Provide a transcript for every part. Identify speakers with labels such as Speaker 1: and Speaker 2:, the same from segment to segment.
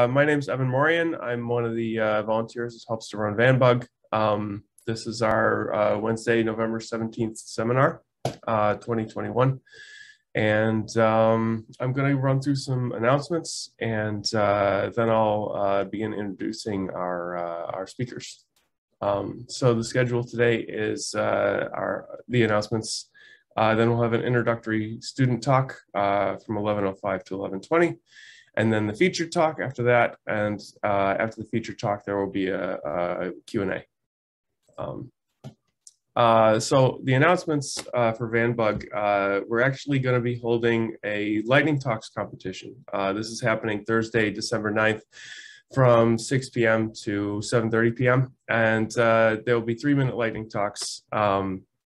Speaker 1: My name is Evan Morian. I'm one of the volunteers that helps to run VanBug. This is our Wednesday, November 17th seminar, 2021. And I'm going to run through some announcements, and then I'll begin introducing our speakers. So the schedule today is the announcements. Then we'll have an introductory student talk from 11:05 to 11:20. And then the featured talk after that, and after the featured talk, there will be a Q&A. So the announcements for VanBug, we're actually going to be holding a lightning talks competition. This is happening Thursday, December 9th from 6 p.m. to 7:30 p.m. And there will be 3-minute lightning talks.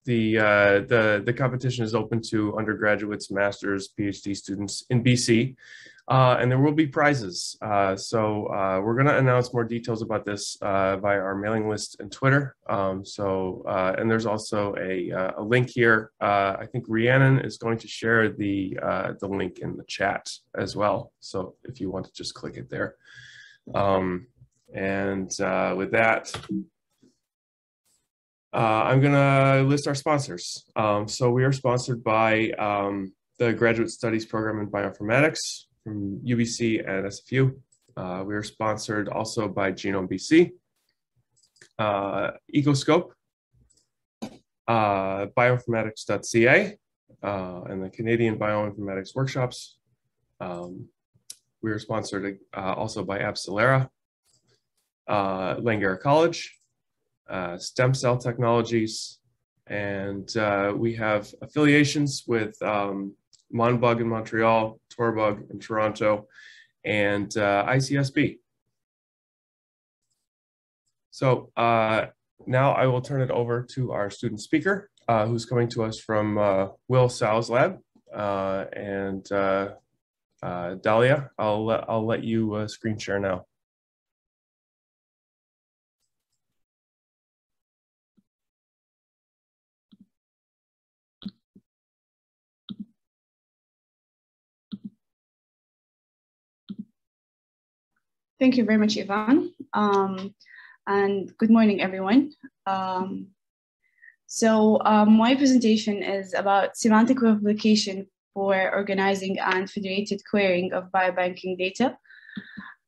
Speaker 1: The competition is open to undergraduates, masters, PhD students in BC. And there will be prizes. So we're going to announce more details about this via our mailing list and Twitter. And there's also a link here. I think Rhiannon is going to share the link in the chat as well. So if you want to just click it there. With that, I'm going to list our sponsors. So we are sponsored by the Graduate Studies Program in Bioinformatics from UBC and SFU. We are sponsored also by Genome BC, Ecoscope, Bioinformatics.ca, and the Canadian Bioinformatics Workshops. We are sponsored also by Abcelera, Langara College, Stem Cell Technologies, and we have affiliations with Monbug in Montreal, Torbug in Toronto, and ICSB. So now I will turn it over to our student speaker, who's coming to us from Will Sal's lab. Dahlia, I'll let you screen share now.
Speaker 2: Thank you very much, Ivan. And good morning, everyone. My presentation is about semantic replication for organizing and federated querying of biobanking data.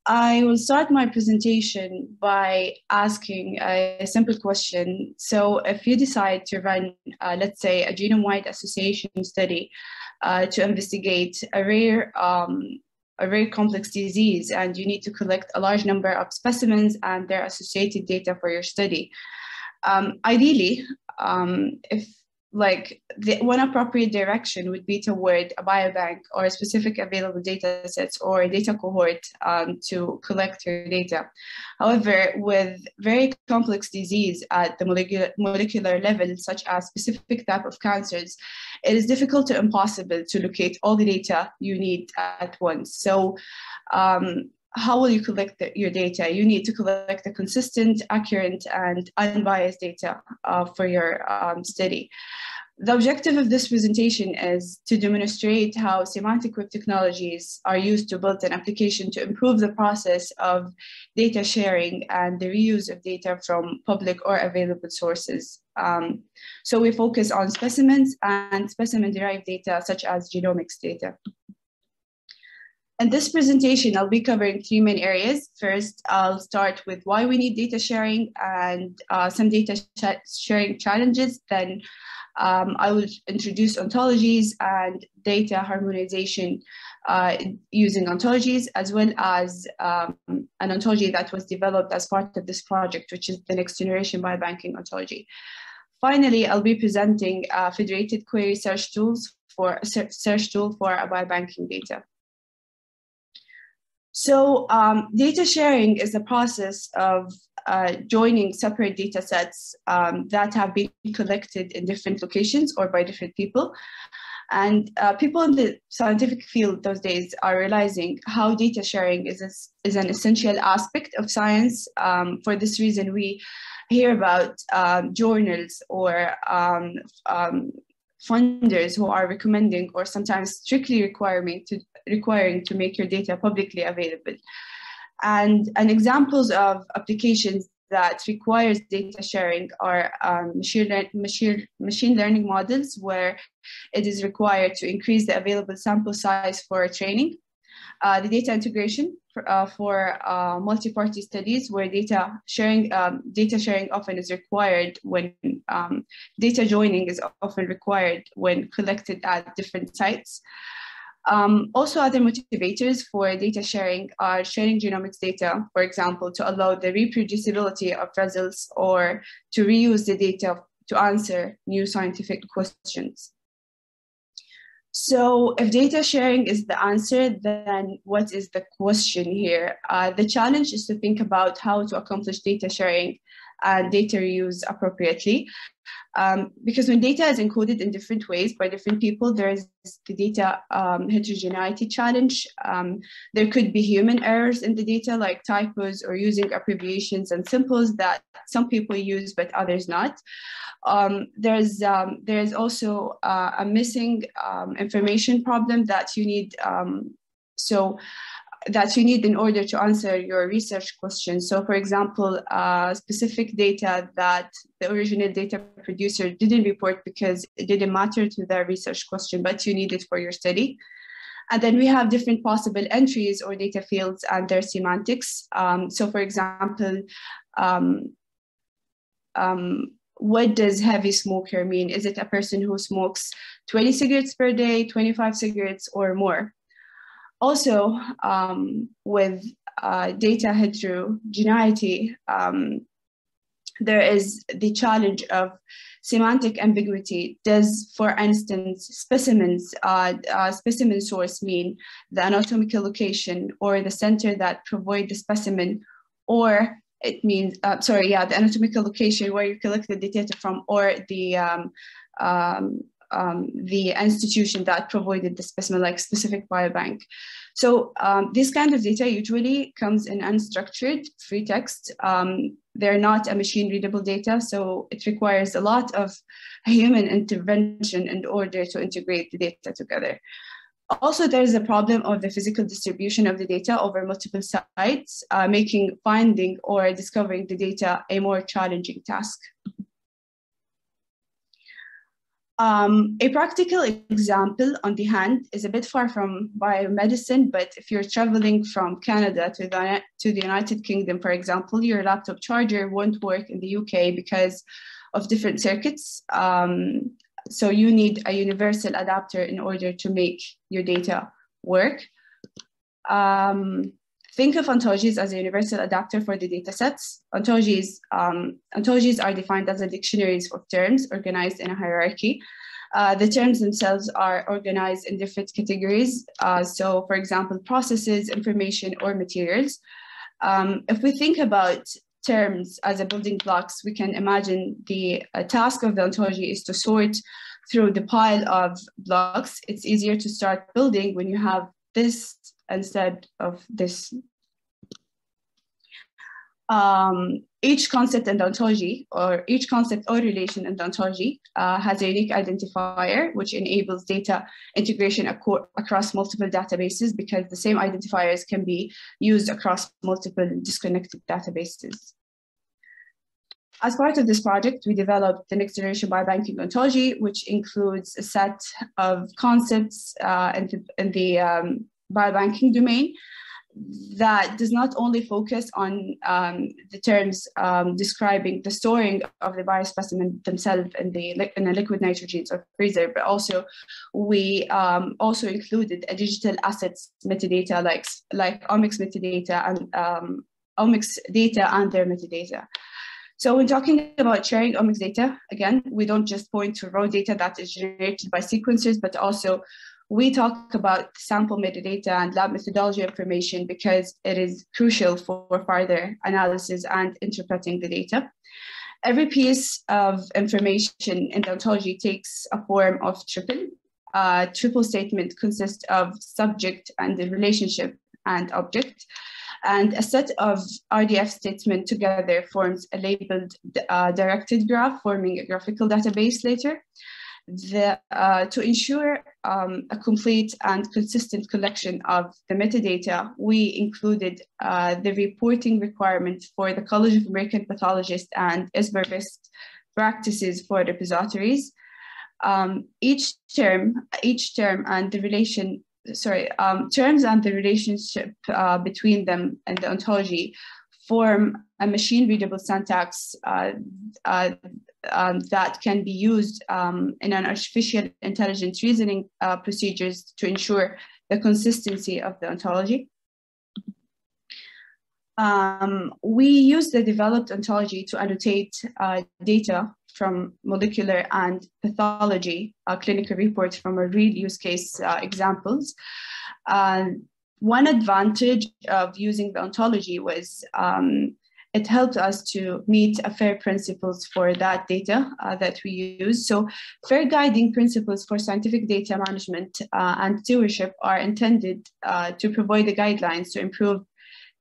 Speaker 2: I will start my presentation by asking a simple question. So if you decide to run, let's say, a genome-wide association study to investigate a very complex disease, and you need to collect a large number of specimens and their associated data for your study. Ideally, one appropriate direction would be toward a biobank or a specific available data sets or a data cohort to collect your data. However, with very complex disease at the molecular level, such as specific type of cancers, it is difficult to impossible to locate all the data you need at once. So how will you collect your data? You need to collect the consistent, accurate, and unbiased data for your study. The objective of this presentation is to demonstrate how semantic web technologies are used to build an application to improve the process of data sharing and the reuse of data from public or available sources. So we focus on specimens and specimen-derived data, such as genomics data. In this presentation, I'll be covering 3 main areas. First, I'll start with why we need data sharing and some data sharing challenges. Then I will introduce ontologies and data harmonization using ontologies, as well as an ontology that was developed as part of this project, which is the next generation biobanking ontology. Finally, I'll be presenting a federated query search tool for a biobanking data. So data sharing is the process of joining separate data sets that have been collected in different locations or by different people. And people in the scientific field those days are realizing how data sharing is an essential aspect of science. For this reason, we hear about journals or funders who are recommending or sometimes strictly requiring to make your data publicly available. And examples of applications that requires data sharing are machine learning models, where it is required to increase the available sample size for training. The data integration for multi-party studies, where data sharing often is required when data joining is often required when collected at different sites. Also, other motivators for data sharing are sharing genomics data, for example, to allow the reproducibility of results or to reuse the data to answer new scientific questions. So if data sharing is the answer, then what is the question here? The challenge is to think about how to accomplish data sharing and data reuse appropriately. Because when data is encoded in different ways by different people, there is the data heterogeneity challenge. There could be human errors in the data, like typos or using abbreviations and symbols that some people use but others not. There's also a missing information problem that you need in order to answer your research question. So for example, specific data that the original data producer didn't report because it didn't matter to their research question, but you need it for your study. And then we have different possible entries or data fields and their semantics. So for example, what does heavy smoker mean? Is it a person who smokes 20 cigarettes per day, 25 cigarettes or more? Also, with data heterogeneity, there is the challenge of semantic ambiguity. Does, for instance, specimen source mean the anatomical location or the center that provide the specimen, or it means, the anatomical location where you collected the data from, or the institution that provided the specimen, like specific biobank. So this kind of data usually comes in unstructured free text. They're not a machine readable data, so it requires a lot of human intervention in order to integrate the data together. Also, there's a problem of the physical distribution of the data over multiple sites, making finding or discovering the data a more challenging task. A practical example on the hand is a bit far from biomedicine, but if you're traveling from Canada to the United Kingdom, for example, your laptop charger won't work in the UK because of different circuits. So you need a universal adapter in order to make your data work. Think of ontologies as a universal adapter for the data sets. Ontologies are defined as dictionaries of terms organized in a hierarchy. The terms themselves are organized in different categories. So for example, processes, information, or materials. If we think about terms as a building blocks, we can imagine the task of the ontology is to sort through the pile of blocks. It's easier to start building when you have this instead of this. Each concept in the ontology, or each concept or relation in the ontology has a unique identifier, which enables data integration across multiple databases, because the same identifiers can be used across multiple disconnected databases. As part of this project, we developed the next generation biobanking ontology, which includes a set of concepts in the biobanking domain that does not only focus on the terms describing the storing of the biospecimen themselves in a liquid nitrogen or freezer, but also we also included a digital assets metadata like omics metadata and omics data and their metadata. So when talking about sharing omics data, again, we don't just point to raw data that is generated by sequencers, but also we talk about sample metadata and lab methodology information because it is crucial for further analysis and interpreting the data. Every piece of information in the ontology takes a form of triple. Triple statement consists of subject and the relationship and object. And a set of RDF statements together forms a labeled directed graph, forming a graphical database later. To ensure a complete and consistent collection of the metadata, we included the reporting requirement for the College of American Pathologists and ISBER best practices for repositories. Each term and the relation, terms and the relationship between them and the ontology form a machine-readable syntax that can be used in an artificial intelligence reasoning procedures to ensure the consistency of the ontology. We use the developed ontology to annotate data from molecular and pathology clinical reports from a real use case examples. One advantage of using the ontology was it helped us to meet a FAIR principles for that data that we use. So FAIR guiding principles for scientific data management and stewardship are intended to provide the guidelines to improve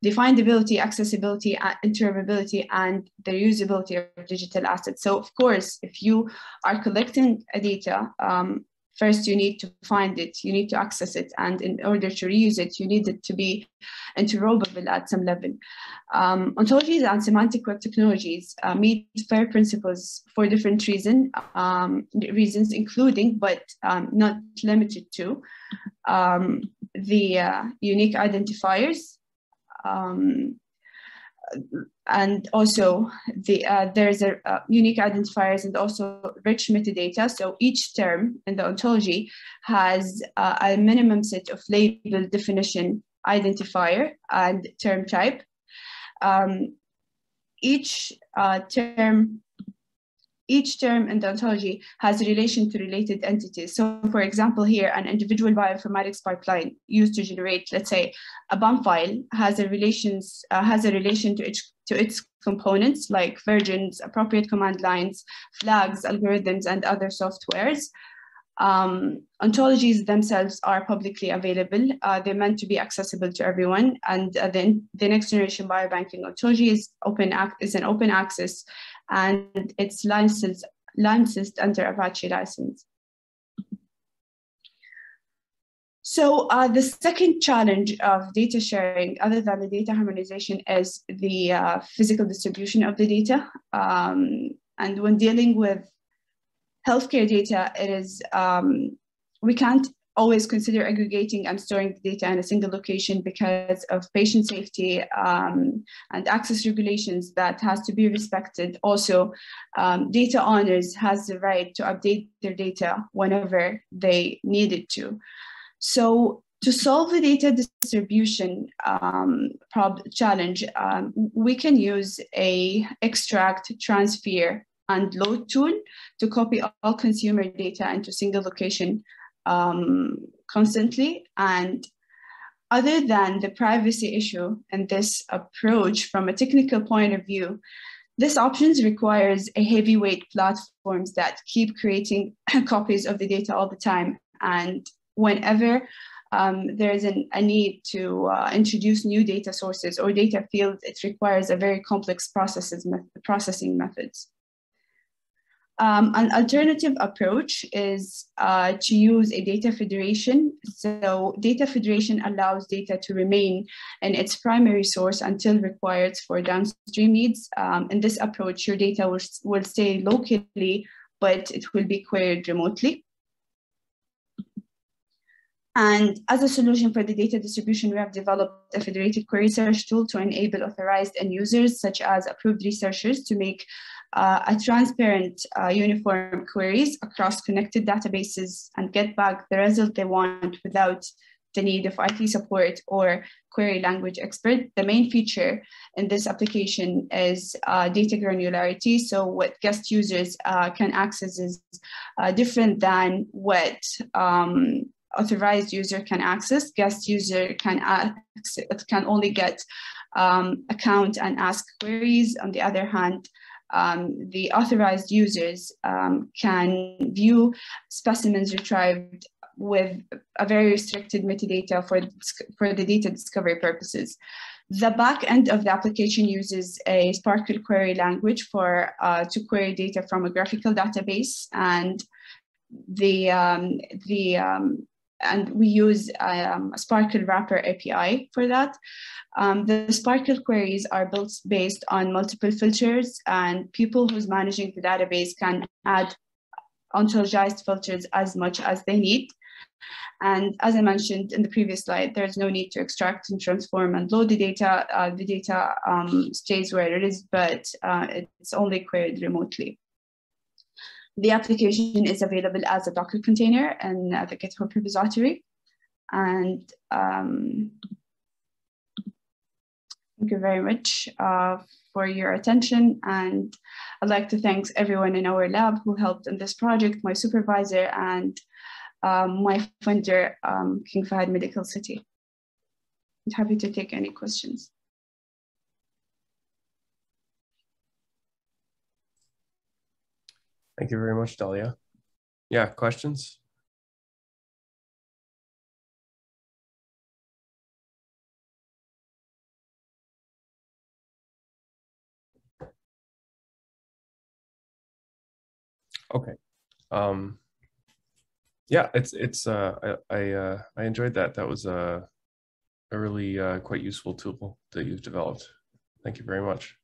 Speaker 2: the findability, accessibility, interoperability, and the usability of digital assets. So of course, if you are collecting a data, first you need to find it, you need to access it, and in order to reuse it, you need it to be interoperable at some level. Ontologies and semantic web technologies meet FAIR principles for different reasons, including, but not limited to, the unique identifiers, and also there's a unique identifiers and also rich metadata. So each term in the ontology has a minimum set of label definition identifier and term type. Each term in the ontology has a relation to related entities. So for example, here, an individual bioinformatics pipeline used to generate, let's say, a BAM file has a relation to its components like versions, appropriate command lines, flags, algorithms, and other softwares. Ontologies themselves are publicly available. They're meant to be accessible to everyone. And then the next generation biobanking ontology is an open access, and it's licensed under Apache license. So the second challenge of data sharing, other than the data harmonization, is the physical distribution of the data. And when dealing with healthcare data, it is, we can't always consider aggregating and storing the data in a single location because of patient safety and access regulations that has to be respected. Also, data owners has the right to update their data whenever they needed to. So to solve the data distribution challenge, we can use a extract, transfer, and load tool to copy all consumer data into single location constantly. And other than the privacy issue in this approach from a technical point of view, this option requires a heavyweight platforms that keep creating copies of the data all the time. And whenever there is a need to introduce new data sources or data fields, it requires a very complex processing methods. An alternative approach is to use a data federation. So data federation allows data to remain in its primary source until required for downstream needs. In this approach, your data will stay locally, but it will be queried remotely. And as a solution for the data distribution, we have developed a federated query search tool to enable authorized end users, such as approved researchers, to make a transparent, uniform queries across connected databases and get back the result they want without the need of IT support or query language expert. The main feature in this application is data granularity. So what guest users can access is different than what authorized user can access. Guest user can only get account and ask queries. On the other hand, the authorized users can view specimens retrieved with a very restricted metadata for the data discovery purposes. The back end of the application uses a Sparkle query language to query data from a graphical database, and and we use a Sparkle wrapper API for that. The Sparkle queries are built based on multiple filters, and people who's managing the database can add ontologized filters as much as they need. And as I mentioned in the previous slide, there's no need to extract and transform and load the data. The data stays where it is, but it's only queried remotely. The application is available as a Docker container in the GitHub repository. And thank you very much for your attention. And I'd like to thank everyone in our lab who helped in this project, my supervisor and my funder, King Fahd Medical City. I'm happy to take any questions.
Speaker 1: Thank you very much, Dalia. Yeah, questions? Okay. Yeah, I enjoyed that. That was a really quite useful tool that you've developed. Thank you very much.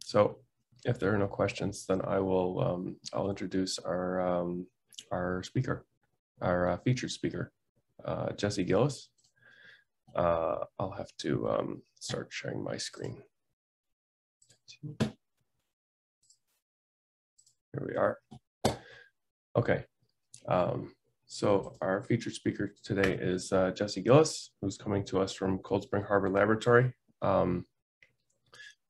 Speaker 1: So if there are no questions, then I will I'll introduce our speaker, our featured speaker, Jesse Gillis. I'll have to start sharing my screen. Here we are. Okay. So our featured speaker today is Jesse Gillis, who's coming to us from Cold Spring Harbor Laboratory.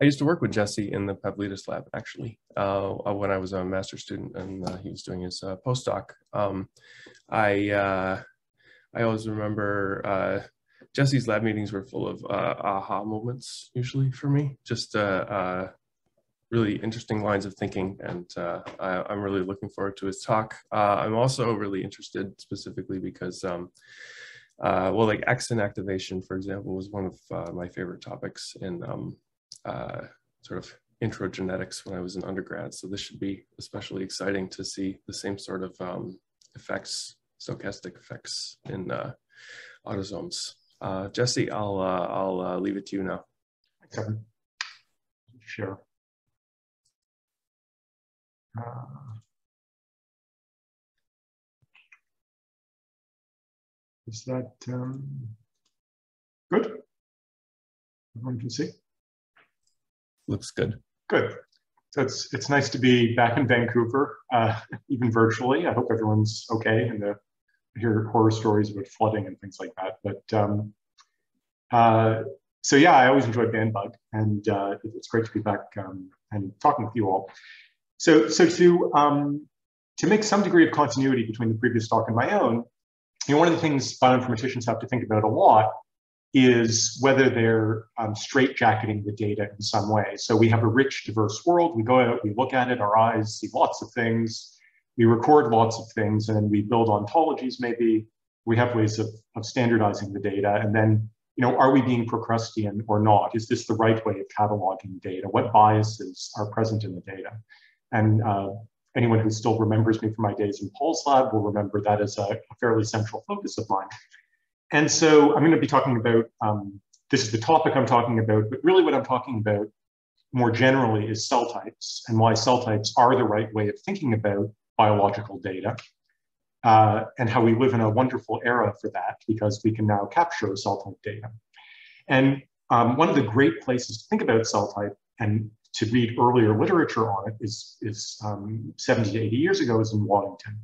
Speaker 1: I used to work with Jesse in the Pavlidis lab, actually, when I was a master's student and he was doing his postdoc. I always remember Jesse's lab meetings were full of aha moments, usually for me, just really interesting lines of thinking, and I'm really looking forward to his talk. I'm also really interested specifically because, well, like exon activation, for example, was one of my favorite topics in sort of intro genetics when I was in undergrad. So this should be especially exciting to see the same sort of effects, stochastic effects in autosomes. Jesse, I'll leave it to you now.
Speaker 3: Kevin. Sure. Is that good? Everyone can see?
Speaker 1: Looks good.
Speaker 3: Good. So it's nice to be back in Vancouver, even virtually. I hope everyone's okay, and I hear horror stories about flooding and things like that. But so yeah, I always enjoyed VanBug, and it's great to be back and talking with you all. So to make some degree of continuity between the previous talk and my own, you know, one of the things bioinformaticians have to think about a lot is whether they're straitjacketing the data in some way. So we have a rich, diverse world. We go out, we look at it, our eyes see lots of things. We record lots of things, and we build ontologies maybe. We have ways of standardizing the data. And then, you know, are we being Procrustean or not? Is this the right way of cataloging data? What biases are present in the data? And anyone who still remembers me from my days in Paul's lab will remember that as a fairly central focus of mine. And so I'm going to be talking about, this is the topic I'm talking about, but really what I'm talking about more generally is cell types and why cell types are the right way of thinking about biological data, and how we live in a wonderful era for that because we can now capture cell type data. And one of the great places to think about cell type and to read earlier literature on it is 70 to 80 years ago is in Waddington.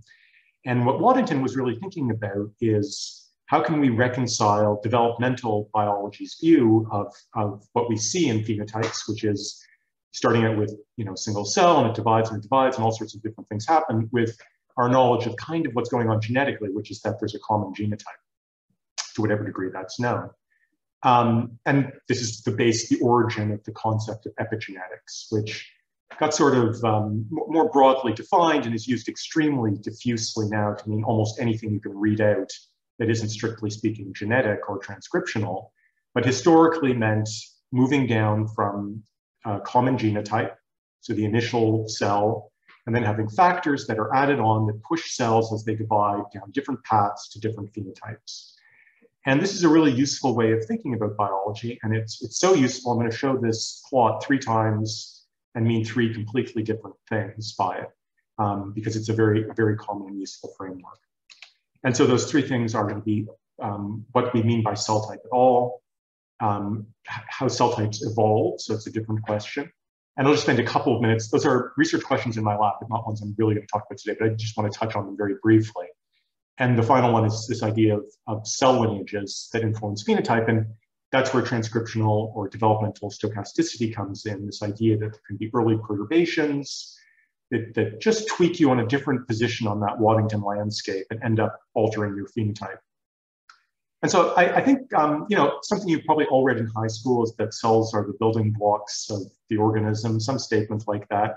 Speaker 3: And what Waddington was really thinking about is how can we reconcile developmental biology's view of what we see in phenotypes, which is starting out with, you know, single cell, and it divides and all sorts of different things happen, with our knowledge of kind of what's going on genetically, which is that there's a common genotype to whatever degree that's known. And this is the origin of the concept of epigenetics, which got sort of more broadly defined and is used extremely diffusely now to mean almost anything you can read out that isn't strictly speaking genetic or transcriptional, but historically meant moving down from a common genotype, so the initial cell, and then having factors that are added on that push cells as they divide down different paths to different phenotypes. And this is a really useful way of thinking about biology, and it's so useful. I'm going to show this plot 3 times and mean 3 completely different things by it, because it's a very common and useful framework. And so those 3 things are going to be what we mean by cell type at all, how cell types evolve, so it's a different question. And I'll just spend a couple of minutes. Those are research questions in my lab, but not ones I'm really going to talk about today, but I just want to touch on them very briefly. And the final one is this idea of cell lineages that influence phenotype, and that's where transcriptional or developmental stochasticity comes in, this idea that there can be early perturbations that just tweak you on a different position on that Waddington landscape and end up altering your phenotype. And so I think, you know, something you probably all read in high school is that cells are the building blocks of the organism, some statements like that.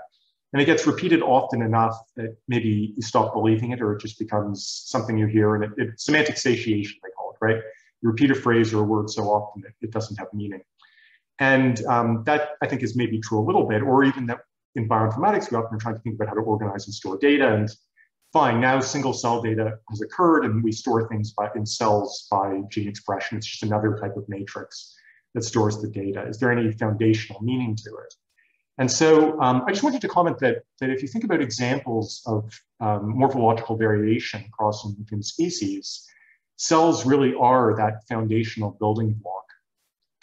Speaker 3: And it gets repeated often enough that maybe you stop believing it, or it just becomes something you hear, and it's semantic satiation, they call it, right? You repeat a phrase or a word so often that it doesn't have meaning. And that, I think, is maybe true a little bit, or even that in bioinformatics, we often are trying to think about how to organize and store data. And fine, now single cell data has occurred, and we store things in cells by gene expression. It's just another type of matrix that stores the data. Is there any foundational meaning to it? And so I just wanted to comment that if you think about examples of morphological variation across and within species, cells really are that foundational building block.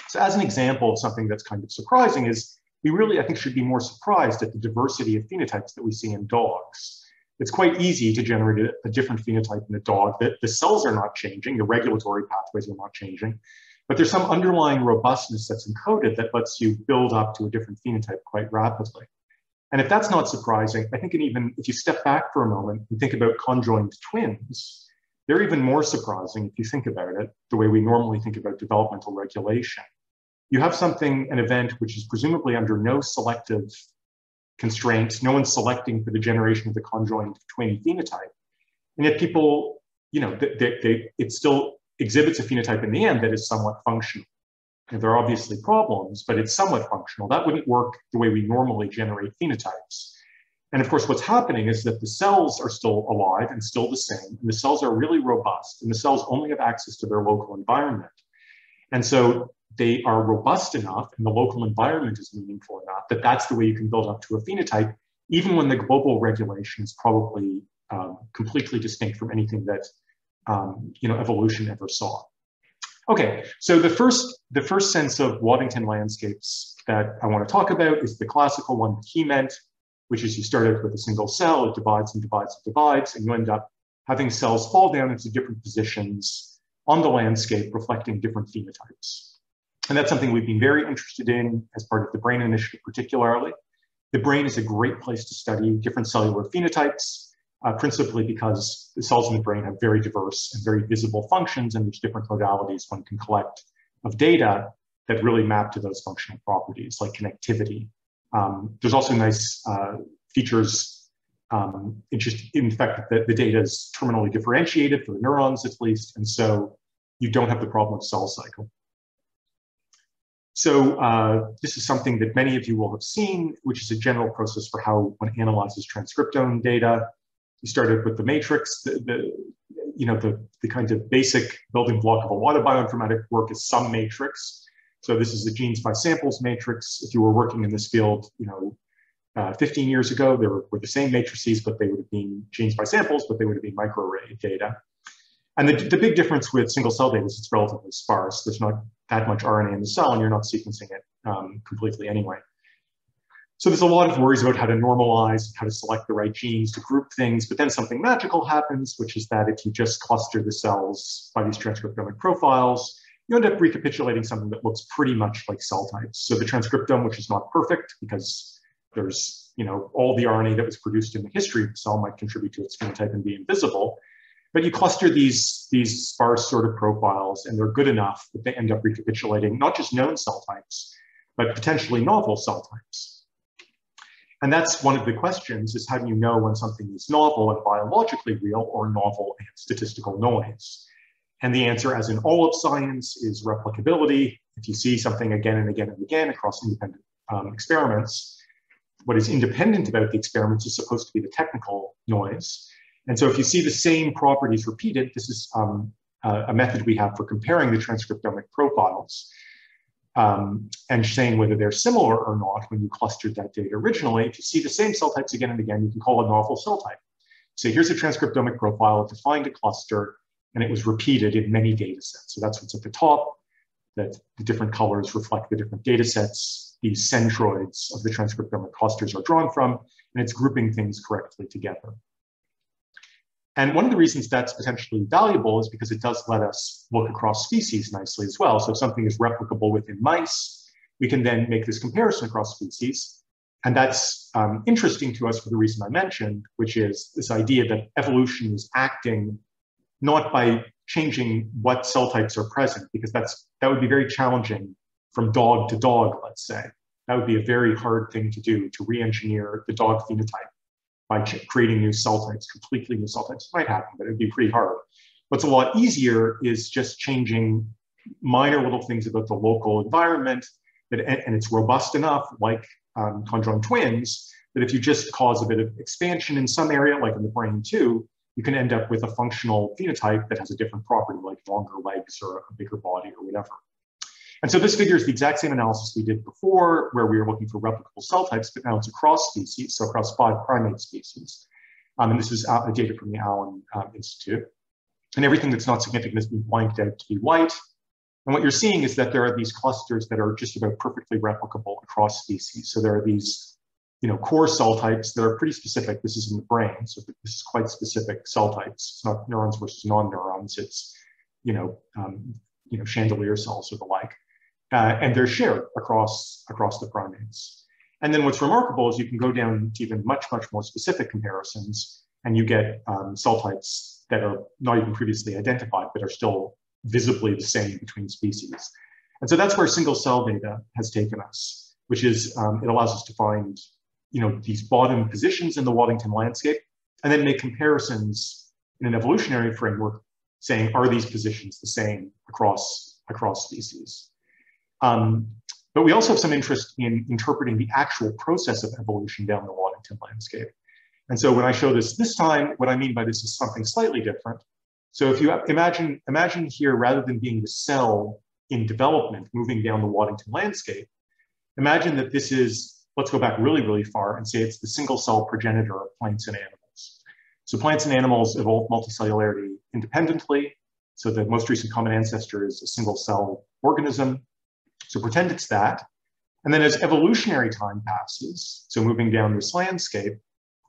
Speaker 3: So as an example of something that's kind of surprising is we really, I think, should be more surprised at the diversity of phenotypes that we see in dogs. It's quite easy to generate a different phenotype in a dog. The cells are not changing, the regulatory pathways are not changing, but there's some underlying robustness that's encoded that lets you build up to a different phenotype quite rapidly. And if that's not surprising, I think even if you step back for a moment and think about conjoined twins, they're even more surprising if you think about it the way we normally think about developmental regulation. You have an event which is presumably under no selective constraints, no one's selecting for the generation of the conjoined twin phenotype. And yet people, you know, it still exhibits a phenotype in the end that is somewhat functional. And there are obviously problems, but it's somewhat functional. That wouldn't work the way we normally generate phenotypes. And of course, what's happening is that the cells are still alive and still the same, and the cells are really robust, and the cells only have access to their local environment. And so they are robust enough, and the local environment is meaningful enough that that's the way you can build up to a phenotype, even when the global regulation is probably completely distinct from anything that you know, evolution ever saw. Okay, so the first sense of Waddington landscapes that I want to talk about is the classical one that he meant, which is you start out with a single cell, it divides and divides and divides, and you end up having cells fall down into different positions on the landscape, reflecting different phenotypes. And that's something we've been very interested in as part of the Brain Initiative particularly. The brain is a great place to study different cellular phenotypes, principally because the cells in the brain have very diverse and very visible functions, and there's different modalities one can collect of data that really map to those functional properties, like connectivity. There's also nice features in the fact that the data is terminally differentiated for the neurons at least, and so you don't have the problem of cell cycle. So this is something that many of you will have seen, which is a general process for how one analyzes transcriptome data. You started with the matrix, the kind of basic building block of a lot of bioinformatic work is some matrix. So this is the genes by samples matrix. If you were working in this field, 15 years ago, there were the same matrices, but they would have been genes by samples, but they would have been microarray data. And the big difference with single cell data is it's relatively sparse. There's not that much RNA in the cell, and you're not sequencing it completely anyway. So there's a lot of worries about how to normalize, how to select the right genes to group things, but then something magical happens, which is that if you just cluster the cells by these transcriptomic profiles, you end up recapitulating something that looks pretty much like cell types. So the transcriptome, which is not perfect because there's, all the RNA that was produced in the history of the cell might contribute to its phenotype and be invisible, but you cluster these sparse sort of profiles, and they're good enough that they end up recapitulating not just known cell types, but potentially novel cell types. And that's one of the questions, is how do you know when something is novel and biologically real or novel and statistical noise? And the answer, as in all of science, is replicability. If you see something again and again and again across independent experiments, what is independent about the experiments is supposed to be the technical noise. And so if you see the same properties repeated, this is a method we have for comparing the transcriptomic profiles and saying whether they're similar or not when you clustered that data originally. If you see the same cell types again and again, you can call it a novel cell type. So here's a transcriptomic profile, it defined a cluster, and it was repeated in many data sets. So that's what's at the top, that the different colors reflect the different data sets these centroids of the transcriptomic clusters are drawn from, and it's grouping things correctly together. And one of the reasons that's potentially valuable is because it does let us look across species nicely as well. So if something is replicable within mice, we can then make this comparison across species. And that's interesting to us for the reason I mentioned, which is this idea that evolution is acting not by changing what cell types are present, because that would be very challenging from dog to dog, let's say. That would be a very hard thing to do, to re-engineer the dog phenotype by creating new cell types, completely new cell types. It might happen, but it'd be pretty hard. What's a lot easier is just changing minor little things about the local environment, and it's robust enough, like conjoined twins, that if you just cause a bit of expansion in some area, like in the brain too, you can end up with a functional phenotype that has a different property, like longer legs or a bigger body or whatever. And so this figure is the exact same analysis we did before, where we were looking for replicable cell types, but now it's across species, so across 5 primate species. And this is data from the Allen Institute. And everything that's not significant has been blanked out to be white. And what you're seeing is that there are these clusters that are just about perfectly replicable across species. So there are these core cell types that are pretty specific. This is in the brain, so this is quite specific cell types. It's not neurons versus non-neurons. It's chandelier cells or the like, and they're shared across the primates. And then what's remarkable is you can go down to even much more specific comparisons, and you get cell types that are not even previously identified, but are still visibly the same between species. And so that's where single cell data has taken us, which is it allows us to find these bottom positions in the Waddington landscape, and then make comparisons in an evolutionary framework, saying, are these positions the same across species? But we also have some interest in interpreting the actual process of evolution down the Waddington landscape. And so when I show this time, what I mean by this is something slightly different. So if you imagine here, rather than being the cell in development moving down the Waddington landscape, imagine that this is, let's go back really far and say it's the single cell progenitor of plants and animals. So plants and animals evolve multicellularity independently. So the most recent common ancestor is a single cell organism. So pretend it's that. And then as evolutionary time passes, so moving down this landscape,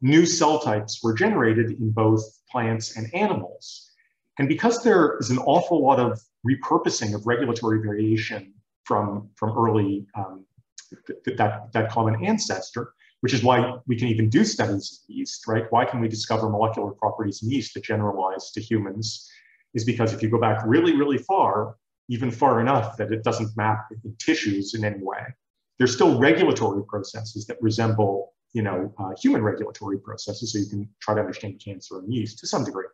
Speaker 3: new cell types were generated in both plants and animals. And because there is an awful lot of repurposing of regulatory variation from early that common ancestor, which is why we can even do studies in yeast, right? Why can we discover molecular properties in yeast that generalize to humans? Is because if you go back really far, even far enough that it doesn't map in tissues in any way, there's still regulatory processes that resemble, human regulatory processes. So you can try to understand cancer in yeast to some degree.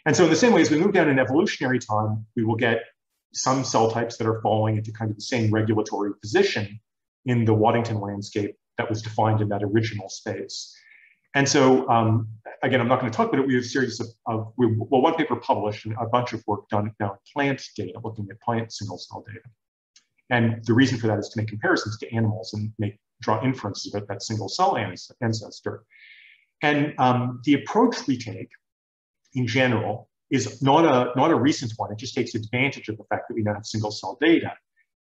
Speaker 3: And so in the same way, as we move down in evolutionary time, we will get some cell types that are falling into kind of the same regulatory position in the Waddington landscape that was defined in that original space. And so, again, I'm not going to talk about it. We have a series of one paper published and a bunch of work done now in plant data, looking at plant single cell data. And the reason for that is to make comparisons to animals and draw inferences about that single cell ancestor. And the approach we take in general is not a recent one. It just takes advantage of the fact that we now have single cell data.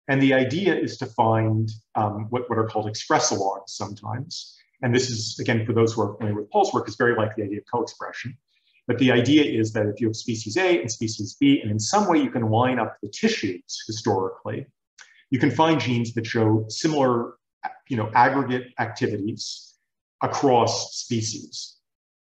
Speaker 3: And the idea is to find what are called expressologs sometimes. And this is, again, for those who are familiar with Paul's work, is very like the idea of co-expression. But the idea is that if you have species A and species B, and in some way you can line up the tissues historically, you can find genes that show similar, aggregate activities across species.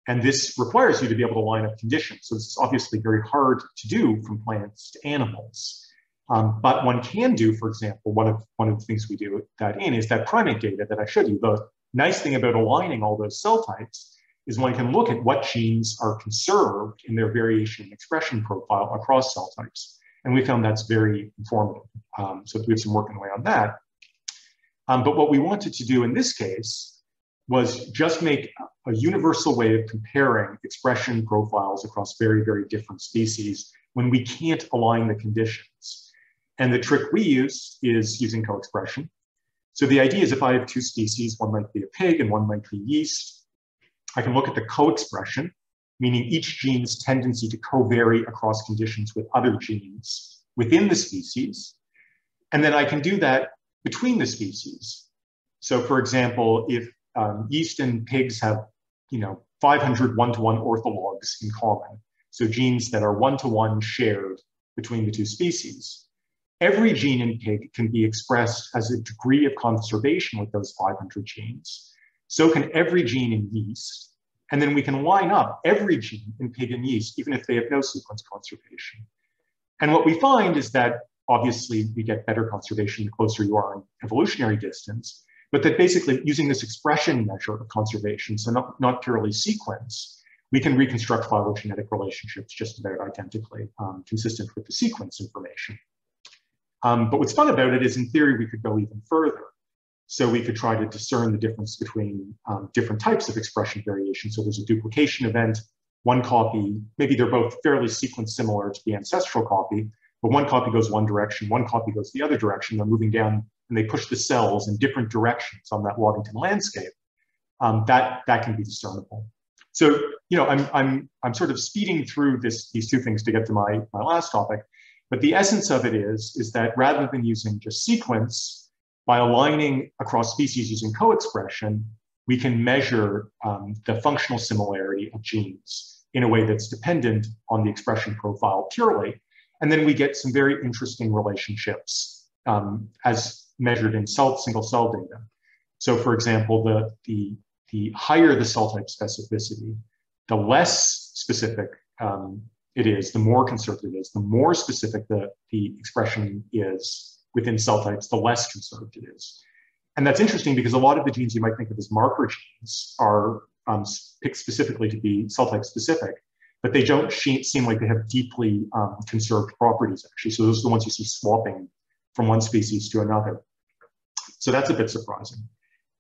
Speaker 3: And this requires you to be able to line up conditions. So it's obviously very hard to do from plants to animals. But one can do, for example, one of the things we do that in is that primate data that I showed you. The nice thing about aligning all those cell types is one can look at what genes are conserved in their variation and expression profile across cell types. And we found that's very informative. So we have some work on the way on that. But what we wanted to do in this case was just make a universal way of comparing expression profiles across very, very different species when we can't align the conditions. And the trick we use is using co-expression. So the idea is if I have two species, one might be a pig and one might be yeast, I can look at the co-expression, meaning each gene's tendency to co-vary across conditions with other genes within the species. And then I can do that between the species. So for example, if yeast and pigs have 500 one-to-one orthologs in common, so genes that are one-to-one shared between the two species, every gene in pig can be expressed as a degree of conservation with those 500 genes. So can every gene in yeast. And then we can line up every gene in pig and yeast, even if they have no sequence conservation. And what we find is that obviously we get better conservation the closer you are in evolutionary distance, but that basically using this expression measure of conservation, so not purely sequence, we can reconstruct phylogenetic relationships just about identically, consistent with the sequence information. But what's fun about it is, in theory, we could go even further. So we could try to discern the difference between different types of expression variation. So there's a duplication event, one copy, maybe they're both fairly sequence similar to the ancestral copy, but one copy goes one direction, one copy goes the other direction. They're moving down and they push the cells in different directions on that Waddington landscape. That can be discernible. So, I'm sort of speeding through these two things to get to my last topic. But the essence of it is that rather than using just sequence, by aligning across species using co-expression, we can measure the functional similarity of genes in a way that's dependent on the expression profile purely. And then we get some very interesting relationships as measured in single cell data. So for example, the higher the cell type specificity, the less specific it is, the more conserved it is, the more specific the expression is within cell types, the less conserved it is. And that's interesting because a lot of the genes you might think of as marker genes are picked specifically to be cell type specific, but they don't seem like they have deeply conserved properties actually. So those are the ones you see swapping from one species to another. So that's a bit surprising.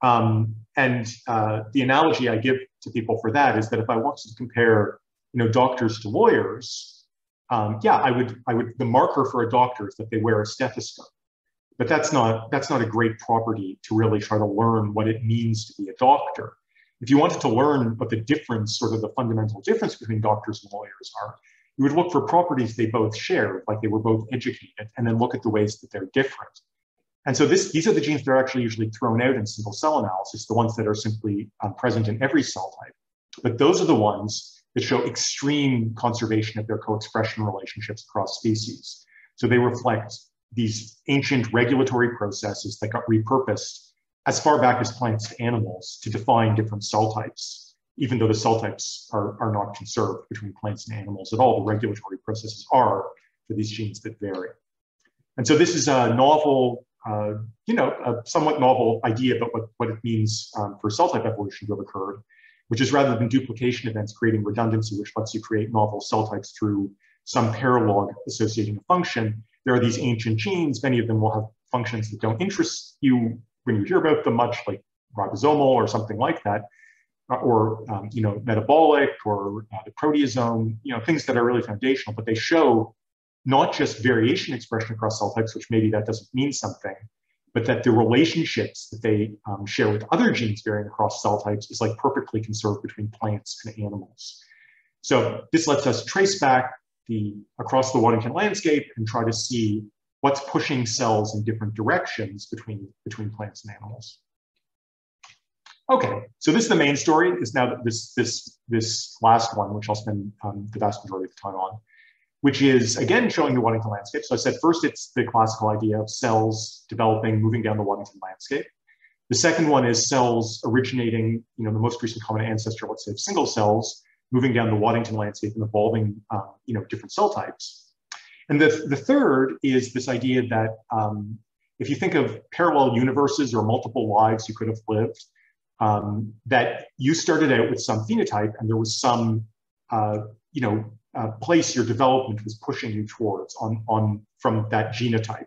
Speaker 3: The analogy I give to people for that is that if I wanted to compare doctors to lawyers, the marker for a doctor is that they wear a stethoscope. But that's not a great property to really try to learn what it means to be a doctor. If you wanted to learn what the difference, sort of the fundamental difference between doctors and lawyers are, you would look for properties they both share, like they were both educated, and then look at the ways that they're different. And so these are the genes that are actually usually thrown out in single cell analysis, the ones that are simply present in every cell type. But those are the ones that show extreme conservation of their co-expression relationships across species. So they reflect these ancient regulatory processes that got repurposed as far back as plants to animals to define different cell types, even though the cell types are not conserved between plants and animals at all. The regulatory processes are for these genes that vary. And so this is a novel, a somewhat novel idea about what it means for cell type evolution to have occurred, which is rather than duplication events creating redundancy, which lets you create novel cell types through some paralog associating a function. There are these ancient genes. Many of them will have functions that don't interest you when you hear about them much, like ribosomal or something like that, or metabolic or the proteasome, things that are really foundational, but they show not just variation expression across cell types, which maybe that doesn't mean something, but that the relationships that they share with other genes varying across cell types is like perfectly conserved between plants and animals. So this lets us trace back across the Waddington landscape and try to see what's pushing cells in different directions between plants and animals. Okay, so this is the main story. Is now this last one, which I'll spend the vast majority of the time on, which is again showing the Waddington landscape. So I said first it's the classical idea of cells developing, moving down the Waddington landscape. The second one is cells originating, the most recent common ancestor, let's say, of single cells, moving down the Waddington landscape and evolving, different cell types. And the third is this idea that if you think of parallel universes or multiple lives you could have lived, that you started out with some phenotype and there was some, place your development was pushing you towards from that genotype.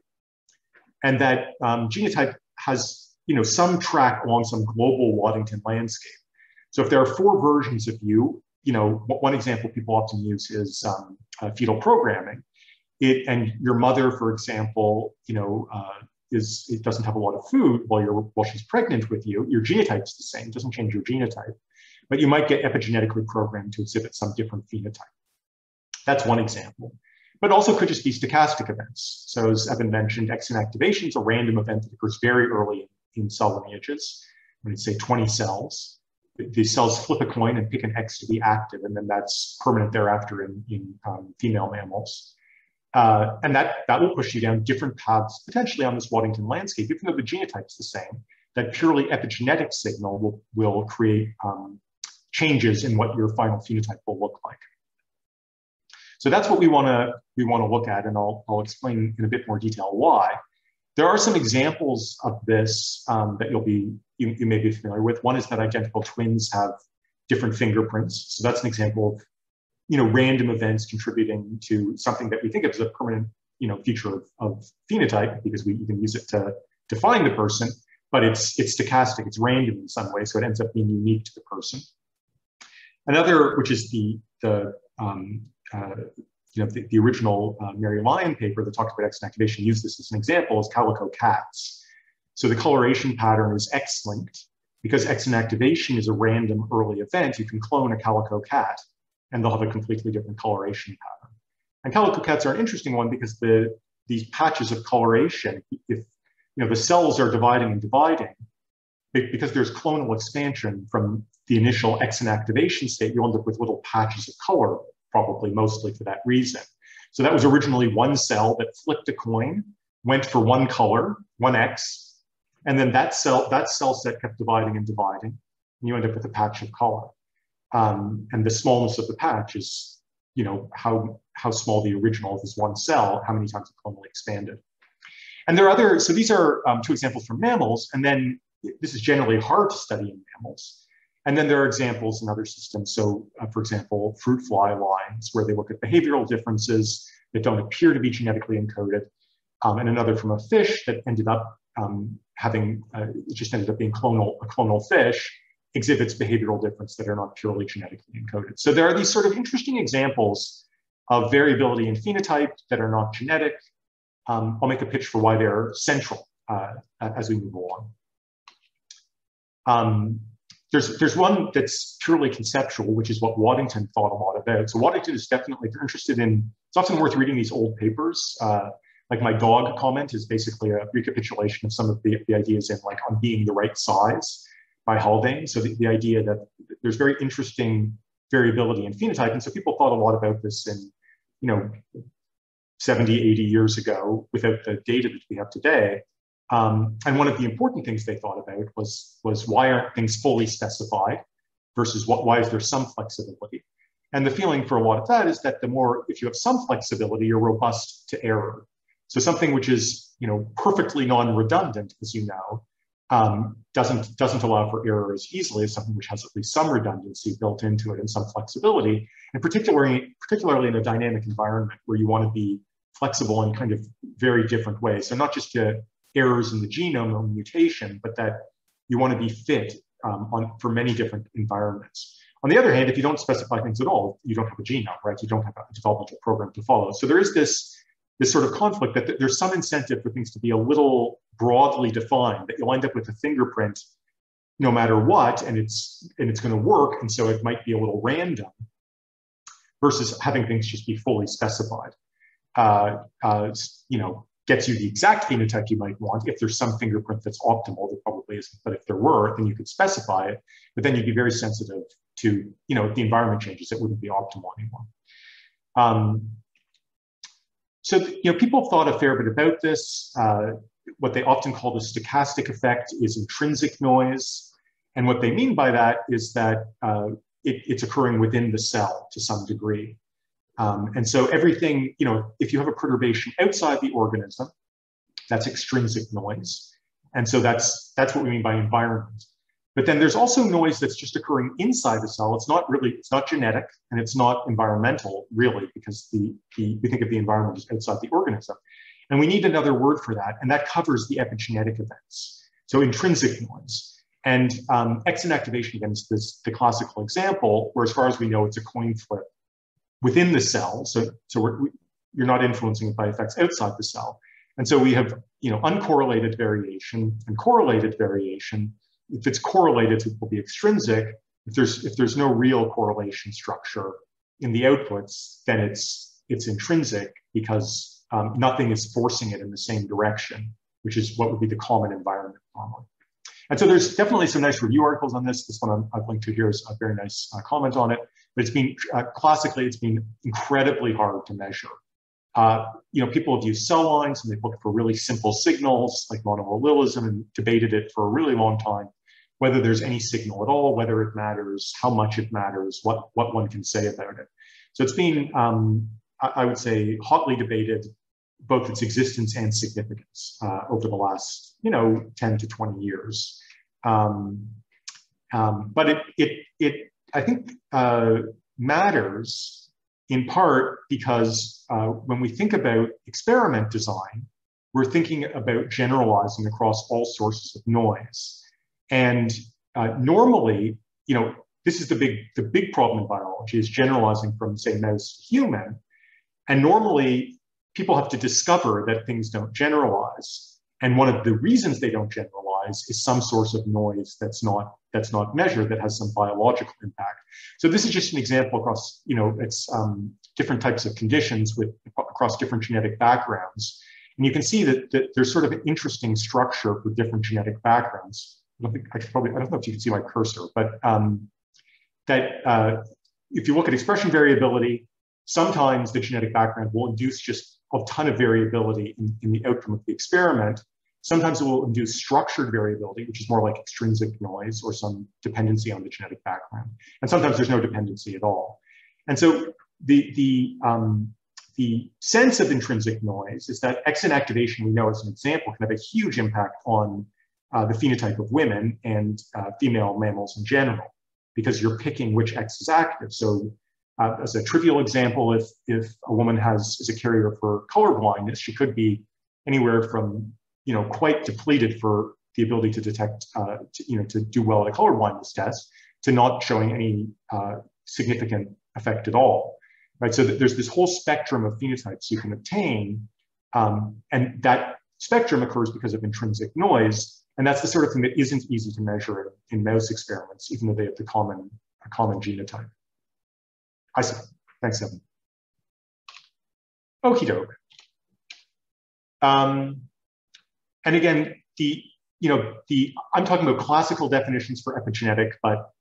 Speaker 3: And that genotype has some track along some global Waddington landscape. So if there are 4 versions of you, one example people often use is fetal programming. And your mother, for example, it doesn't have a lot of food while she's pregnant with you. Your genotype's the same, doesn't change your genotype, but you might get epigenetically programmed to exhibit some different phenotype. That's one example. But also could just be stochastic events. So as Evan mentioned, exon activation is a random event that occurs very early in cell lineages. When it's say 20 cells, the cells flip a coin and pick an X to be active, and then that's permanent thereafter in female mammals. And that will push you down different paths, potentially on this Waddington landscape, even though the genotype's the same. That purely epigenetic signal will create changes in what your final phenotype will look like. So that's what we want to look at, and I'll explain in a bit more detail why. There are some examples of this that you may be familiar with. One is that identical twins have different fingerprints. So that's an example of random events contributing to something that we think of as a permanent feature of phenotype, because we even use it to define the person, but it's stochastic, it's random in some way, so it ends up being unique to the person. Another, which is the original Mary Lyon paper that talks about exon activation, used this as an example, is calico cats. So the coloration pattern is X-linked. Because exon activation is a random early event, you can clone a calico cat, and they'll have a completely different coloration pattern. And calico cats are an interesting one because these patches of coloration, if the cells are dividing and dividing, because there's clonal expansion from the initial exon activation state, you end up with little patches of color, probably mostly for that reason. So that was originally one cell that flipped a coin, went for one color, one X, and then that cell set kept dividing and dividing, and you end up with a patch of color. And the smallness of the patch is, how small the original of this one cell, how many times it clonally expanded. And there are so these are 2 examples from mammals, and then this is generally hard to study in mammals. And then there are examples in other systems. So for example, fruit fly lines, where they look at behavioral differences that don't appear to be genetically encoded. And another from a fish that ended up it just ended up being a clonal fish, exhibits behavioral difference that are not purely genetically encoded. So there are these sort of interesting examples of variability in phenotype that are not genetic. I'll make a pitch for why they're central as we move along. There's one that's purely conceptual, which is what Waddington thought a lot about. So Waddington is definitely, if you're interested in, it's often worth reading these old papers. Like my dog comment is basically a recapitulation of some of the ideas in like on being the right size by Haldane. So the idea that there's very interesting variability in phenotype. And so people thought a lot about this in, 70, 80 years ago without the data that we have today. And one of the important things they thought about was why aren't things fully specified versus why is there some flexibility? And the feeling for a lot of that is that if you have some flexibility, you're robust to error. So something which is, perfectly non-redundant, as you know, doesn't allow for error as easily as something which has at least some redundancy built into it and some flexibility, and particularly in a dynamic environment where you want to be flexible in kind of very different ways. So not just to errors in the genome or mutation, but that you want to be fit for many different environments. On the other hand, if you don't specify things at all, you don't have a genome, right? You don't have a developmental program to follow. So there is this sort of conflict that there's some incentive for things to be a little broadly defined, that you'll end up with a fingerprint no matter what, and it's going to work, and so it might be a little random, versus having things just be fully specified. Gets you the exact phenotype you might want. If there's some fingerprint that's optimal, there probably isn't, but if there were, then you could specify it, but then you'd be very sensitive to, if the environment changes, it wouldn't be optimal anymore. So, people have thought a fair bit about this. What they often call the stochastic effect is intrinsic noise. And what they mean by that is that it's occurring within the cell to some degree. And so everything, if you have a perturbation outside the organism, that's extrinsic noise. And so that's what we mean by environment. But then there's also noise that's just occurring inside the cell. It's not genetic, and it's not environmental, really, because we think of the environment as outside the organism. And we need another word for that, and that covers the epigenetic events. So intrinsic noise. And exon activation, again, is the classical example, where as far as we know, it's a coin flip within the cell. So you're not influencing it by effects outside the cell. And so we have, uncorrelated variation and correlated variation. If it's correlated, it will be extrinsic. If there's no real correlation structure in the outputs, then it's intrinsic, because nothing is forcing it in the same direction, which is what would be the common environment normally. And so there's definitely some nice review articles on this. This one I've linked to here is a very nice comment on it. But it's been, classically, it's been incredibly hard to measure. People have used cell lines, and they've looked for really simple signals like monoallelism and debated it for a really long time, whether there's any signal at all, whether it matters, how much it matters, what one can say about it. So it's been, I would say, hotly debated, both its existence and significance over the last, 10 to 20 years. But it I think, matters in part because when we think about experiment design, we're thinking about generalizing across all sources of noise. And normally, this is the big problem in biology, is generalizing from, say, mouse to human. And normally, people have to discover that things don't generalize. And one of the reasons they don't generalize is some source of noise that's not measured, that has some biological impact. So this is just an example across, it's different types of conditions across different genetic backgrounds. And you can see that there's sort of an interesting structure for different genetic backgrounds. I don't know if you can see my cursor, but if you look at expression variability, sometimes the genetic background will induce just a ton of variability in the outcome of the experiment. Sometimes it will induce structured variability, which is more like extrinsic noise or some dependency on the genetic background. And sometimes there's no dependency at all. And so the sense of intrinsic noise is that exon activation, we know as an example, can have a huge impact on the phenotype of women and female mammals in general, because you're picking which X is active. So as a trivial example, if a woman is a carrier for color blindness, she could be anywhere from quite depleted for the ability to detect, to do well at a color blindness test, to not showing any significant effect at all, right? So there's this whole spectrum of phenotypes you can obtain, and that spectrum occurs because of intrinsic noise, and that's the sort of thing that isn't easy to measure in mouse experiments, even though they have a common genotype. I see. Thanks, Evan. Okie doke. And again, I'm talking about classical definitions for epigenetic, but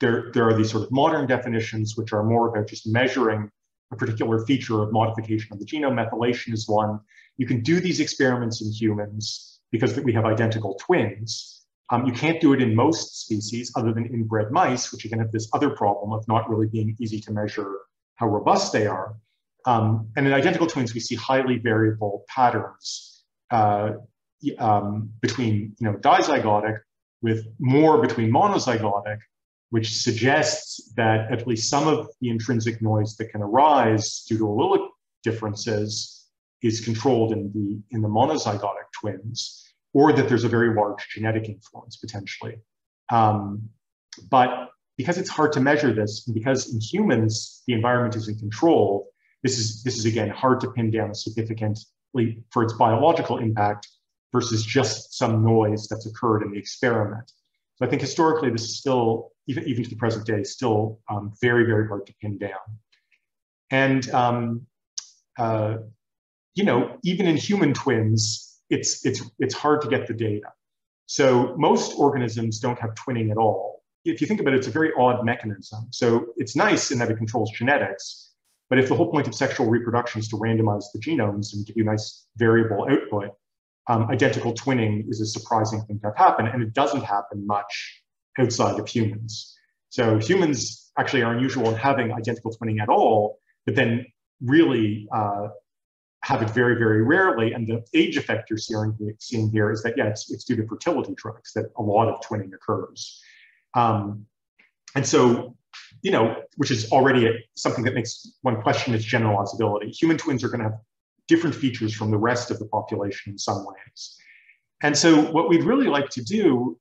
Speaker 3: there are these sort of modern definitions, which are more about just measuring a particular feature of modification of the genome. Methylation is one. You can do these experiments in humans because we have identical twins. You can't do it in most species other than inbred mice, which again have this other problem of not really being easy to measure how robust they are. And in identical twins, we see highly variable patterns between dizygotic, with more between monozygotic, which suggests that at least some of the intrinsic noise that can arise due to allelic differences is controlled in the monozygotic twins, or that there's a very large genetic influence potentially. But because it's hard to measure this, and because in humans the environment isn't controlled, this is again hard to pin down significantly for its biological impact versus just some noise that's occurred in the experiment. So I think historically this is still, even to the present day, still very, very hard to pin down. And even in human twins, it's hard to get the data. So most organisms don't have twinning at all. If you think about it, it's a very odd mechanism. So it's nice in that it controls genetics, but if the whole point of sexual reproduction is to randomize the genomes and give you nice variable output, identical twinning is a surprising thing to have happen, and it doesn't happen much outside of humans. So humans actually are unusual in having identical twinning at all, but then really have it very, very rarely. And the age effect you're seeing here is that, yeah, it's due to fertility drugs that a lot of twinning occurs. And so, which is already something that makes one question its generalizability. Human twins are going to have different features from the rest of the population in some ways. And so what we'd really like to do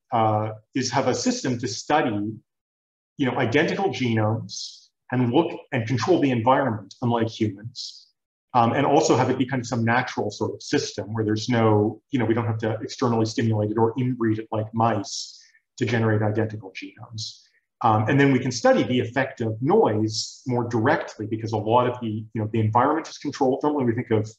Speaker 3: is have a system to study, identical genomes and look and control the environment, unlike humans. And also have it be kind of some natural sort of system where there's no, we don't have to externally stimulate it or inbreed it like mice to generate identical genomes. And then we can study the effect of noise more directly, because a lot of the environment is controlled. Normally we think of,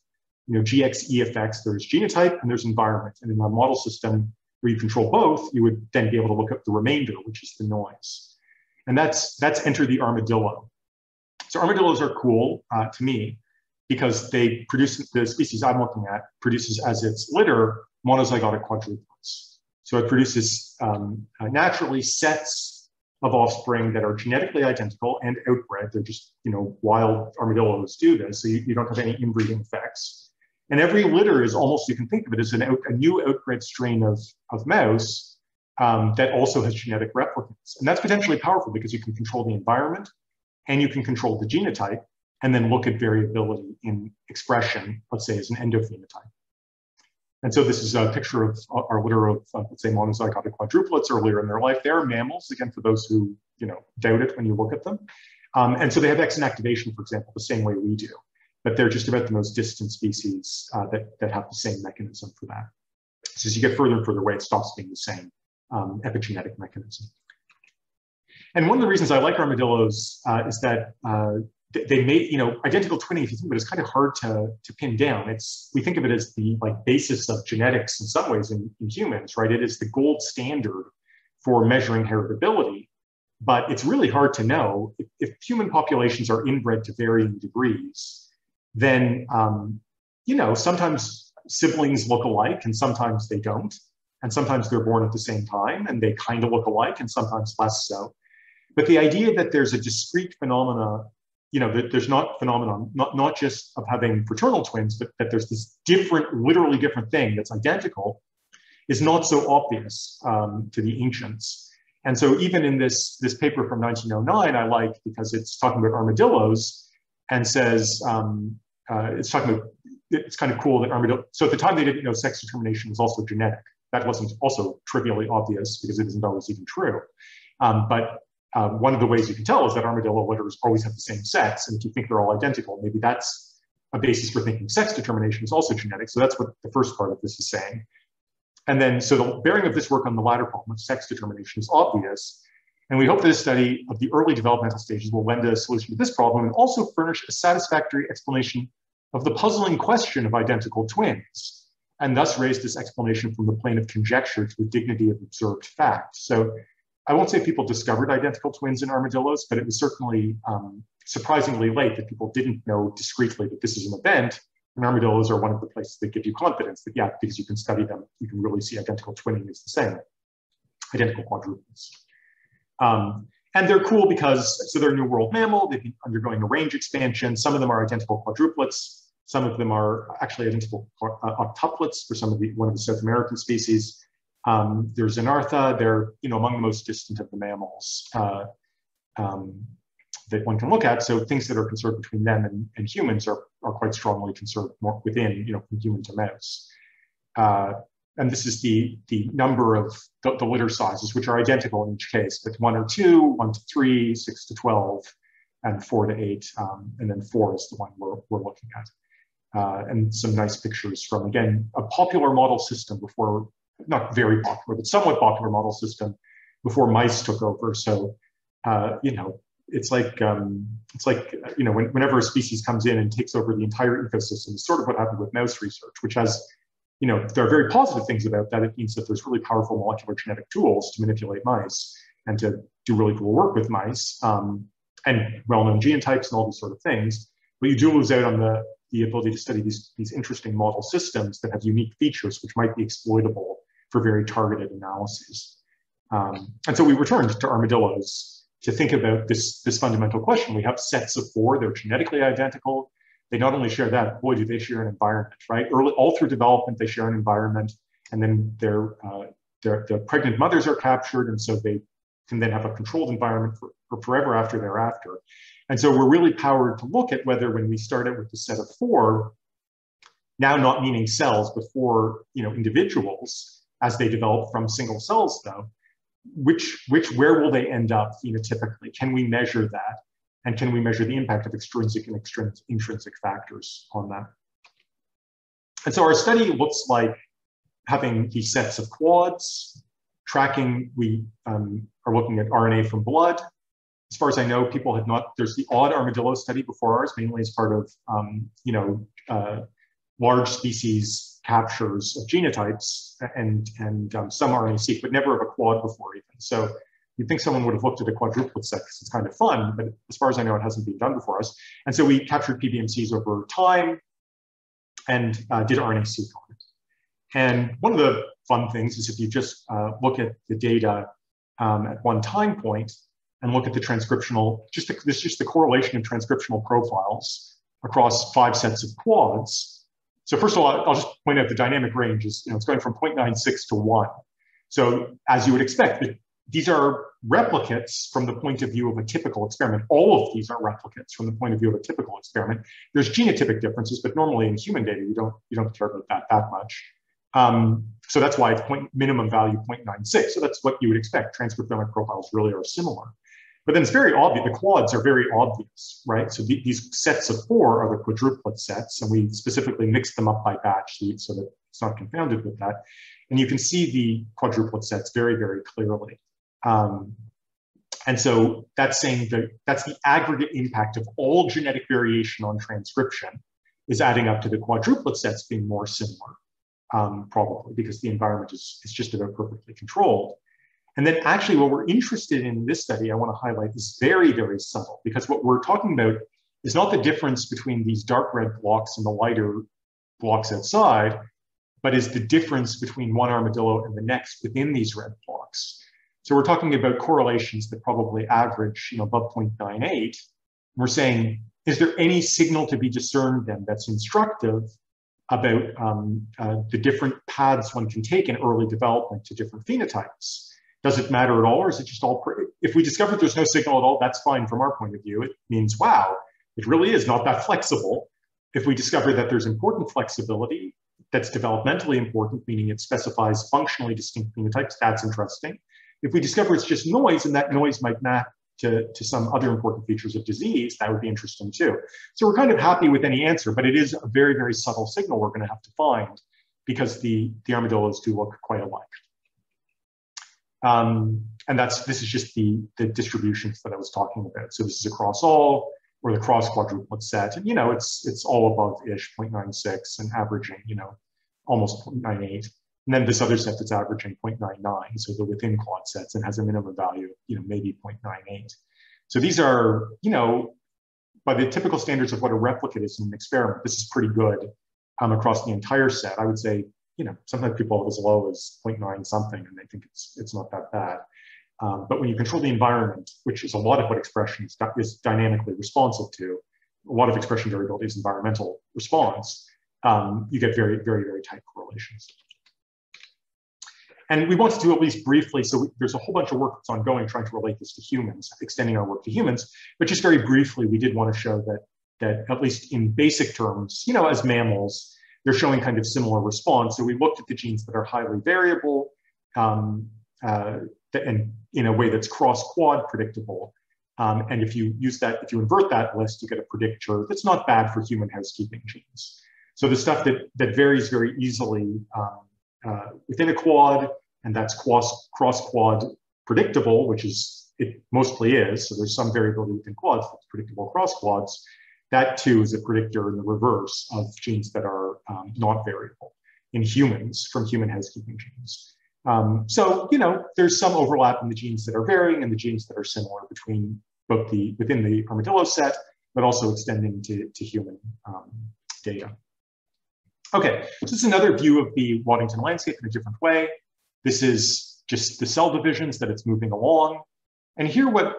Speaker 3: GXE effects. There's genotype and there's environment. And in a model system where you control both, you would then be able to look at the remainder, which is the noise. And that's enter the armadillo. So armadillos are cool to me, because they produce, the species I'm looking at produces as its litter monozygotic quadruplets. So it produces naturally sets of offspring that are genetically identical and outbred. They're just, wild armadillos do this, so you don't have any inbreeding effects. And every litter is almost, you can think of it as a new outbred strain of mouse that also has genetic replicants. And that's potentially powerful because you can control the environment and you can control the genotype, and then look at variability in expression, let's say, as an endophenotype. And so this is a picture of our litter of, let's say, monozygotic quadruplets earlier in their life. They are mammals, again, for those who doubt it when you look at them. And so they have exon activation, for example, the same way we do. But they're just about the most distant species that have the same mechanism for that. So as you get further and further away, it stops being the same epigenetic mechanism. And one of the reasons I like armadillos is that they made, identical twinning, if you think of it, is kind of hard to pin down. We think of it as the basis of genetics in some ways in humans, right? It is the gold standard for measuring heritability, but it's really hard to know if human populations are inbred to varying degrees. Then, sometimes siblings look alike and sometimes they don't. And sometimes they're born at the same time and they kind of look alike and sometimes less so. But the idea that there's a discrete phenomena, that there's not just of having fraternal twins, but that there's this literally different thing that's identical, is not so obvious to the ancients. And so even in this paper from 1909, I like, because it's talking about armadillos and says, it's kind of cool that armadillo, so at the time they didn't know sex determination was also genetic. That wasn't also trivially obvious because it isn't always even true. But one of the ways you can tell is that armadillo litters always have the same sex. And if you think they're all identical, maybe that's a basis for thinking sex determination is also genetic. So that's what the first part of this is saying. And then, so the bearing of this work on the latter problem of sex determination is obvious. And we hope that a study of the early developmental stages will lend a solution to this problem and also furnish a satisfactory explanation of the puzzling question of identical twins, and thus raise this explanation from the plane of conjecture to the dignity of observed fact. So I won't say people discovered identical twins in armadillos, but it was certainly surprisingly late that people didn't know discretely that this is an event. And armadillos are one of the places that give you confidence that, yeah, because you can study them, you can really see identical twinning is the same, identical quadruplets. And they're cool because, so they're a New World mammal, they've been undergoing a range expansion. Some of them are identical quadruplets. Some of them are actually identical octuplets for one of the South American species. There's Anartha, they're among the most distant of the mammals that one can look at. So things that are conserved between them and humans are quite strongly conserved more within, from human to mouse. And this is the number of the litter sizes, which are identical in each case, but 1 or 2, 1 to 3, 6 to 12, and 4 to 8, and then 4 is the one we're looking at. And some nice pictures from, again, a popular model system before, not very popular, but somewhat popular model system before mice took over. So, it's like whenever a species comes in and takes over the entire ecosystem, it's sort of what happened with mouse research, which has, there are very positive things about that. It means that there's really powerful molecular genetic tools to manipulate mice and to do really cool work with mice and well-known genotypes and all these sort of things. But you do lose out on the ability to study these interesting model systems that have unique features which might be exploitable for very targeted analyses. And so we returned to armadillos to think about this fundamental question. We have sets of 4, they're genetically identical. They not only share that, boy, do they share an environment, right? All through development, they share an environment, and then their pregnant mothers are captured, and so they can then have a controlled environment for forever after thereafter. And so we're really powered to look at whether when we start out with the set of 4, now not meaning cells, but for individuals as they develop from single cells, though, where will they end up phenotypically? Can we measure that? And can we measure the impact of extrinsic and intrinsic factors on that? And so our study looks like having these sets of quads, tracking, we are looking at RNA from blood. As far as I know, people had not, there's the odd armadillo study before ours, mainly as part of, large species captures of genotypes and some RNA-seq, but never of a quad before even. So you'd think someone would have looked at a quadruplet set because it's kind of fun, but as far as I know, it hasn't been done before us. And so we captured PBMCs over time and did RNA-seq on it. And one of the fun things is if you just look at the data at one time point and look at the transcriptional, just the correlation of transcriptional profiles across 5 sets of quads. So first of all, I'll just point out the dynamic range is, it's going from 0.96 to 1. So as you would expect, these are replicates from the point of view of a typical experiment. All of these are replicates from the point of view of a typical experiment. There's genotypic differences, but normally in human data, you don't care about that much. So that's why it's minimum value 0.96. So that's what you would expect. Transcriptomic profiles really are similar. But then it's very obvious, the quads are very obvious, right? So these sets of 4 are the quadruplet sets, and we specifically mixed them up by batch so that it's not confounded with that. And you can see the quadruplet sets very, very clearly. And so that's saying that that's the aggregate impact of all genetic variation on transcription is adding up to the quadruplet sets being more similar, probably because the environment is just about perfectly controlled. And then actually what we're interested in this study, I want to highlight, is very, very subtle, because what we're talking about is not the difference between these dark red blocks and the lighter blocks outside, but is the difference between one armadillo and the next within these red blocks. So we're talking about correlations that probably average, above 0.98. We're saying, is there any signal to be discerned then that's instructive about the different paths one can take in early development to different phenotypes? Does it matter at all, or is it just all, if we discover there's no signal at all, that's fine from our point of view. It means, wow, it really is not that flexible. If we discover that there's important flexibility that's developmentally important, meaning it specifies functionally distinct phenotypes, that's interesting. If we discover it's just noise and that noise might map to some other important features of disease, that would be interesting too. So we're kind of happy with any answer, but it is a very, very subtle signal we're going to have to find because the armadillos do look quite alike. And this is just the distributions that I was talking about. So this is across all, or the cross quadruplet set, and it's all above-ish, 0.96, and averaging, almost 0.98. And then this other set that's averaging 0.99, so the within quad sets, and has a minimum value, maybe 0.98. So these are, by the typical standards of what a replicate is in an experiment, this is pretty good across the entire set. I would say, sometimes people have as low as 0.9 something, and they think it's not that bad. But when you control the environment, which is a lot of what expression is dynamically responsive to, a lot of expression variability is environmental response, you get very, very, very tight correlations. And we want to do at least briefly, so there's a whole bunch of work that's ongoing trying to relate this to humans, extending our work to humans, but just very briefly, we did want to show that at least in basic terms, as mammals, they're showing kind of similar response. So we looked at the genes that are highly variable and in a way that's cross-quad predictable. And if you invert that list, you get a predictor that's not bad for human housekeeping genes. So the stuff that varies very easily within a quad, and that's cross-quad predictable, which it mostly is. So there's some variability within quads that's predictable across quads. That too is a predictor in the reverse of genes that are not variable in humans from human housekeeping genes. So, there's some overlap in the genes that are varying and the genes that are similar between both within the armadillo set, but also extending to human data. Okay, so this is another view of the Waddington landscape in a different way. This is just the cell divisions that it's moving along. And here what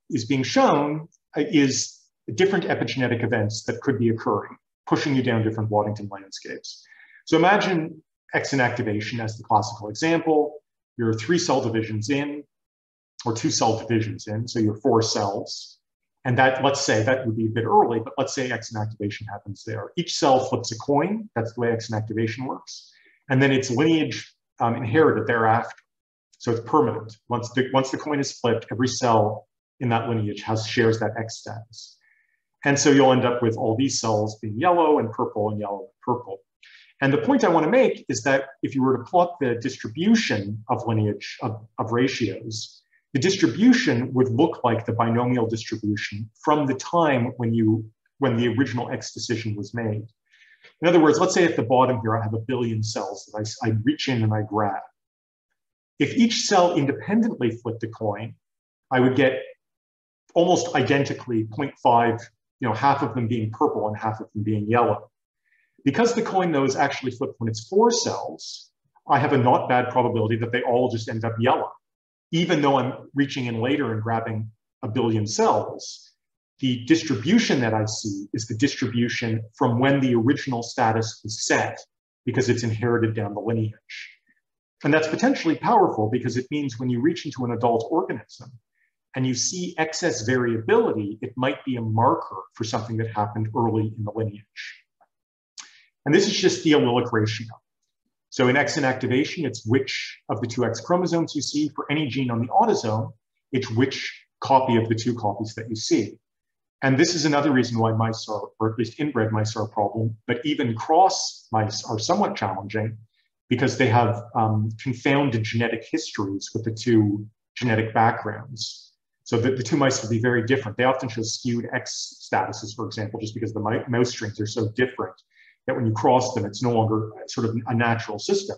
Speaker 3: is being shown is different epigenetic events that could be occurring, pushing you down different Waddington landscapes. So imagine exon activation as the classical example. You're 3 cell divisions in, or 2 cell divisions in, so you're 4 cells. And that, let's say, that would be a bit early, but let's say X inactivation happens there. Each cell flips a coin. That's the way X inactivation works. And then its lineage inherited thereafter. So it's permanent. Once the coin is flipped, every cell in that lineage shares that X status. And so you'll end up with all these cells being yellow and purple and yellow and purple. And the point I want to make is that if you were to plot the distribution of lineage of ratios, the distribution would look like the binomial distribution from the time when the original X decision was made. In other words, let's say at the bottom here, I have 1 billion cells that I reach in and I grab. If each cell independently flipped a coin, I would get almost identically 0.5, half of them being purple and half of them being yellow. Because the coin, though, is actually flipped when it's 4 cells, I have a not bad probability that they all just end up yellow. Even though I'm reaching in later and grabbing 1 billion cells, the distribution that I see is the distribution from when the original status was set, because it's inherited down the lineage. And that's potentially powerful because it means when you reach into an adult organism and you see excess variability, it might be a marker for something that happened early in the lineage. And this is just the allelic ratio. So in X inactivation, it's which of the 2 X chromosomes you see. For any gene on the autosome, it's which copy of the 2 copies that you see. And this is another reason why mice are, or at least inbred mice are a problem, but even cross mice are somewhat challenging because they have confounded genetic histories with the 2 genetic backgrounds. So the 2 mice will be very different. They often show skewed X statuses, for example, just because the mouse strings are so different that when you cross them, it's no longer sort of a natural system.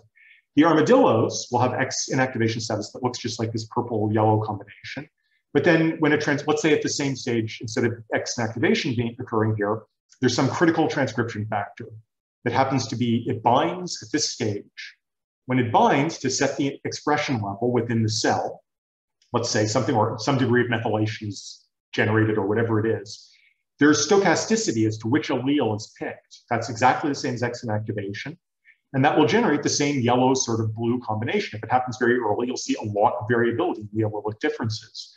Speaker 3: The armadillos will have X inactivation status that looks just like this purple-yellow combination. But then when let's say at the same stage, instead of X inactivation occurring here, there's some critical transcription factor that happens to be, it binds at this stage. When it binds to set the expression level within the cell, let's say something or some degree of methylation is generated or whatever it is, there's stochasticity as to which allele is picked. That's exactly the same as X inactivation. And that will generate the same yellow sort of blue combination. If it happens very early, you'll see a lot of variability in the allelic differences.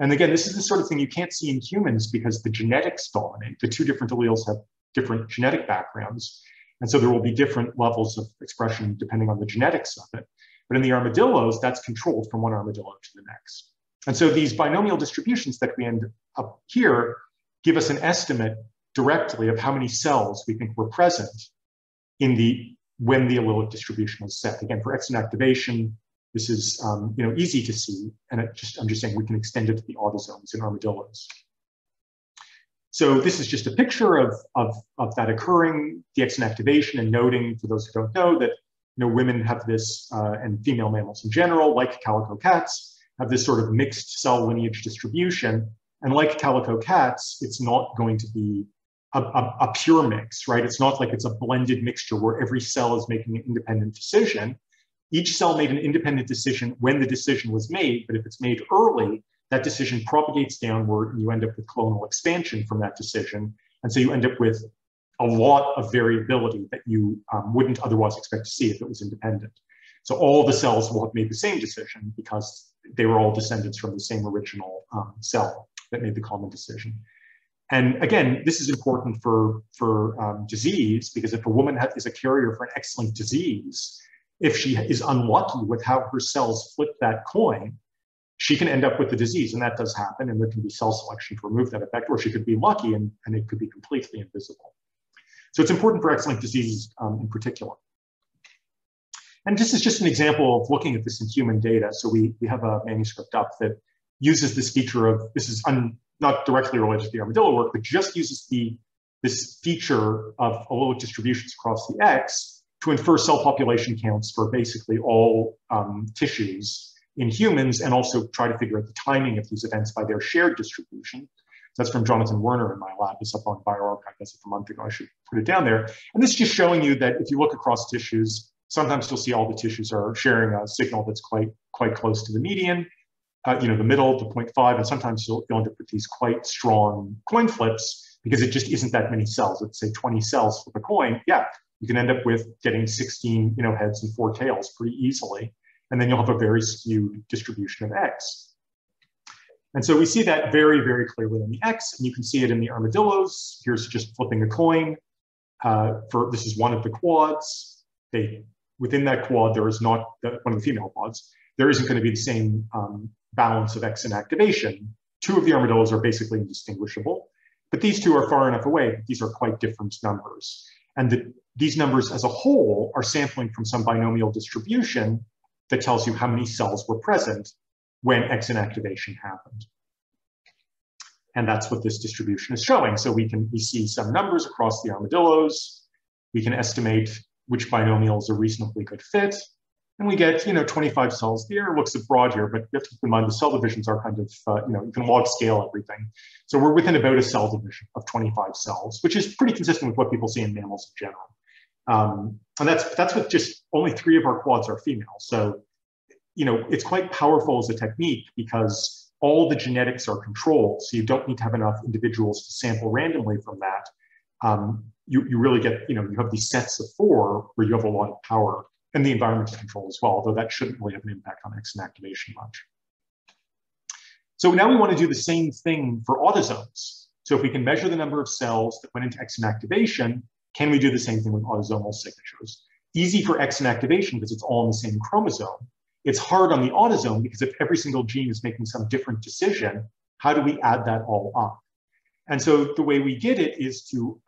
Speaker 3: And again, this is the sort of thing you can't see in humans because the genetics dominate. The 2 different alleles have different genetic backgrounds. And so there will be different levels of expression depending on the genetics of it. But in the armadillos, that's controlled from one armadillo to the next. And so these binomial distributions that we end up here give us an estimate directly of how many cells we think were present in when the allelic distribution was set. Again, for X inactivation, this is easy to see, and I'm just saying we can extend it to the autosomes in armadillos. So this is just a picture of that occurring, the X inactivation, and noting for those who don't know that women have this, and female mammals in general, like calico cats, have this sort of mixed cell lineage distribution. And like calico cats, it's not going to be a pure mix, right? It's not like it's a blended mixture where every cell is making an independent decision. Each cell made an independent decision when the decision was made, but if it's made early, that decision propagates downward and you end up with clonal expansion from that decision. And so you end up with a lot of variability that you wouldn't otherwise expect to see if it was independent. So all the cells will have made the same decision because they were all descendants from the same original cell that made the common decision. And again, this is important for disease, because if a woman is a carrier for an X-linked disease, if she is unlucky with how her cells flip that coin, she can end up with the disease, and that does happen, and there can be cell selection to remove that effect, or she could be lucky and it could be completely invisible. So it's important for X-linked diseases in particular. And this is just an example of looking at this in human data. So we have a manuscript up that uses this feature of, this is not directly related to the armadillo work, but just uses this feature of allelic distributions across the X to infer cell population counts for basically all tissues in humans, and also try to figure out the timing of these events by their shared distribution. So that's from Jonathan Werner in my lab. It's up on bioRxiv as of a month ago. I should put it down there. And this is just showing you that if you look across tissues, sometimes you'll see all the tissues are sharing a signal that's quite close to the median, the middle to 0.5, and sometimes you'll end up with these quite strong coin flips because it just isn't that many cells. Let's say 20 cells flip a coin. Yeah, you can end up with getting 16 heads and 4 tails pretty easily, and then you'll have a very skewed distribution of X. And so we see that very, very clearly in the X, and you can see it in the armadillos. Here's just flipping a coin. This is one of the quads. Within that quad, there is not one of the female quads. There isn't going to be the same balance of X and activation. Two of the armadillos are basically indistinguishable, but these two are far enough away that these are quite different numbers. And these numbers as a whole are sampling from some binomial distribution that tells you how many cells were present when X inactivation happened. And that's what this distribution is showing. So we see some numbers across the armadillos. We can estimate which binomial is a reasonably good fit. And we get, 25 cells. The error looks broad here, but you have to keep in mind the cell divisions are kind of, you can log scale everything. So we're within about a cell division of 25 cells, which is pretty consistent with what people see in mammals in general. And that's with just only 3 of our quads are female. So, it's quite powerful as a technique because all the genetics are controlled. So you don't need to have enough individuals to sample randomly from that. You really get, you have these sets of 4 where you have a lot of power. And the environment is controlled as well, although that shouldn't really have an impact on X inactivation much. So now we want to do the same thing for autosomes. So if we can measure the number of cells that went into X inactivation, can we do the same thing with autosomal signatures? Easy for X inactivation because it's all in the same chromosome. It's hard on the autosome because if every single gene is making some different decision, how do we add that all up? And so the way we did it is to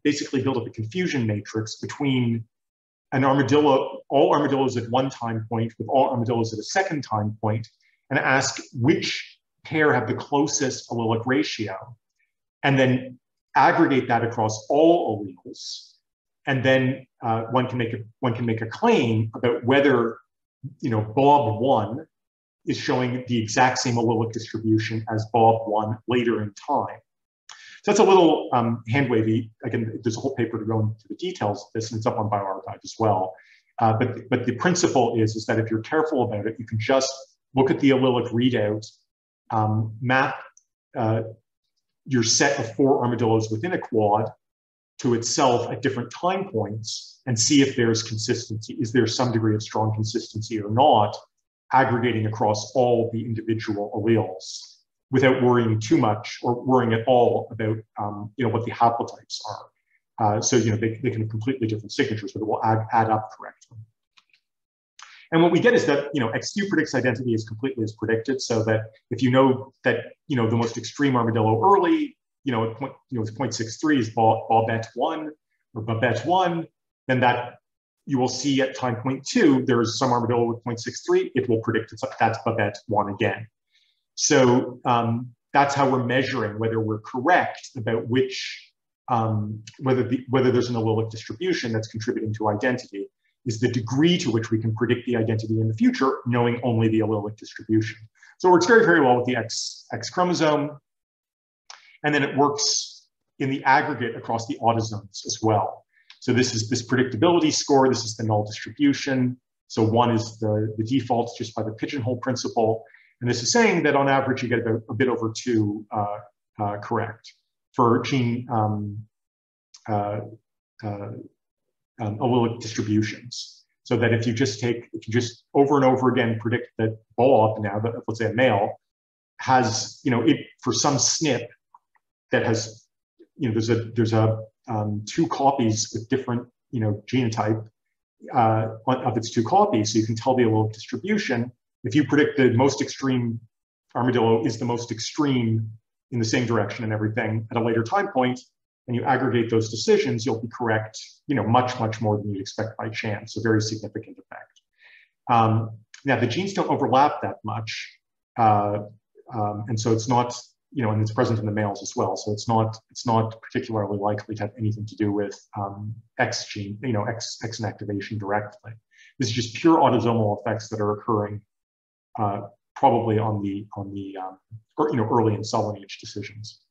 Speaker 3: basically build up a confusion matrix between an armadillo, all armadillos at one time point with all armadillos at a second time point, and ask which pair have the closest allelic ratio, and then aggregate that across all alleles. And then one can make a claim about whether Bob 1 is showing the exact same allelic distribution as Bob 1 later in time. So that's a little hand wavy. Again, there's a whole paper to go into the details of this, and it's up on Bioinformatics as well. But the principle is that if you're careful about it, you can just look at the allelic readout, map your set of 4 armadillos within a quad to itself at different time points and see if there's consistency. Is there some degree of strong consistency or not, aggregating across all the individual alleles without worrying too much or worrying at all about what the haplotypes are. So they can have completely different signatures, but it will add up correctly. And what we get is that XQ predicts identity as completely as predicted, so that if you know that the most extreme armadillo early, it's 0.63 is Bobette 1 or Babette 1, then that you will see at time point 2 there's some armadillo with 0.63. It will predict that's Babette 1 again. So that's how we're measuring whether we're correct about which whether there's an allelic distribution that's contributing to identity. Is the degree to which we can predict the identity in the future, knowing only the allelic distribution. So it works very, very well with the X chromosome. And then it works in the aggregate across the autosomes as well. So this is this predictability score. This is the null distribution. So 1 is the default just by the pigeonhole principle. And this is saying that on average, you get about a bit over 2 correct for gene allelic distributions. So that if you just over and over again predict that Bob, now that let's say a male, has for some SNP that has there's 2 copies with different genotype of its 2 copies, so you can tell the allelic distribution. If you predict the most extreme armadillo is the most extreme in the same direction and everything at a later time point, and you aggregate those decisions, you'll be correct, much, much more than you'd expect by chance. A very significant effect. Now the genes don't overlap that much, and so it's not, and it's present in the males as well. So it's not particularly likely to have anything to do with X gene, X inactivation directly. This is just pure autosomal effects that are occurring, probably on the early in cell lineage decisions.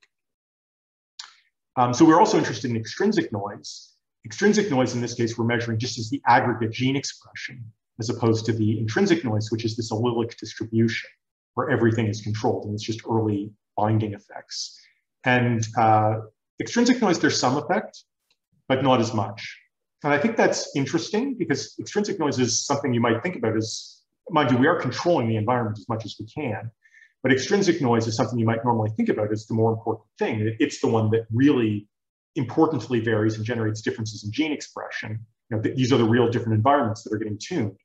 Speaker 3: So we're also interested in extrinsic noise. Extrinsic noise, in this case, we're measuring just as the aggregate gene expression, as opposed to the intrinsic noise, which is this allelic distribution, where everything is controlled, and it's just early binding effects. And extrinsic noise, there's some effect, but not as much. And I think that's interesting, because extrinsic noise is something you might think about as, mind you, we are controlling the environment as much as we can. But extrinsic noise is something you might normally think about as the more important thing. It's the one that really importantly varies and generates differences in gene expression. These are the real different environments that are getting tuned.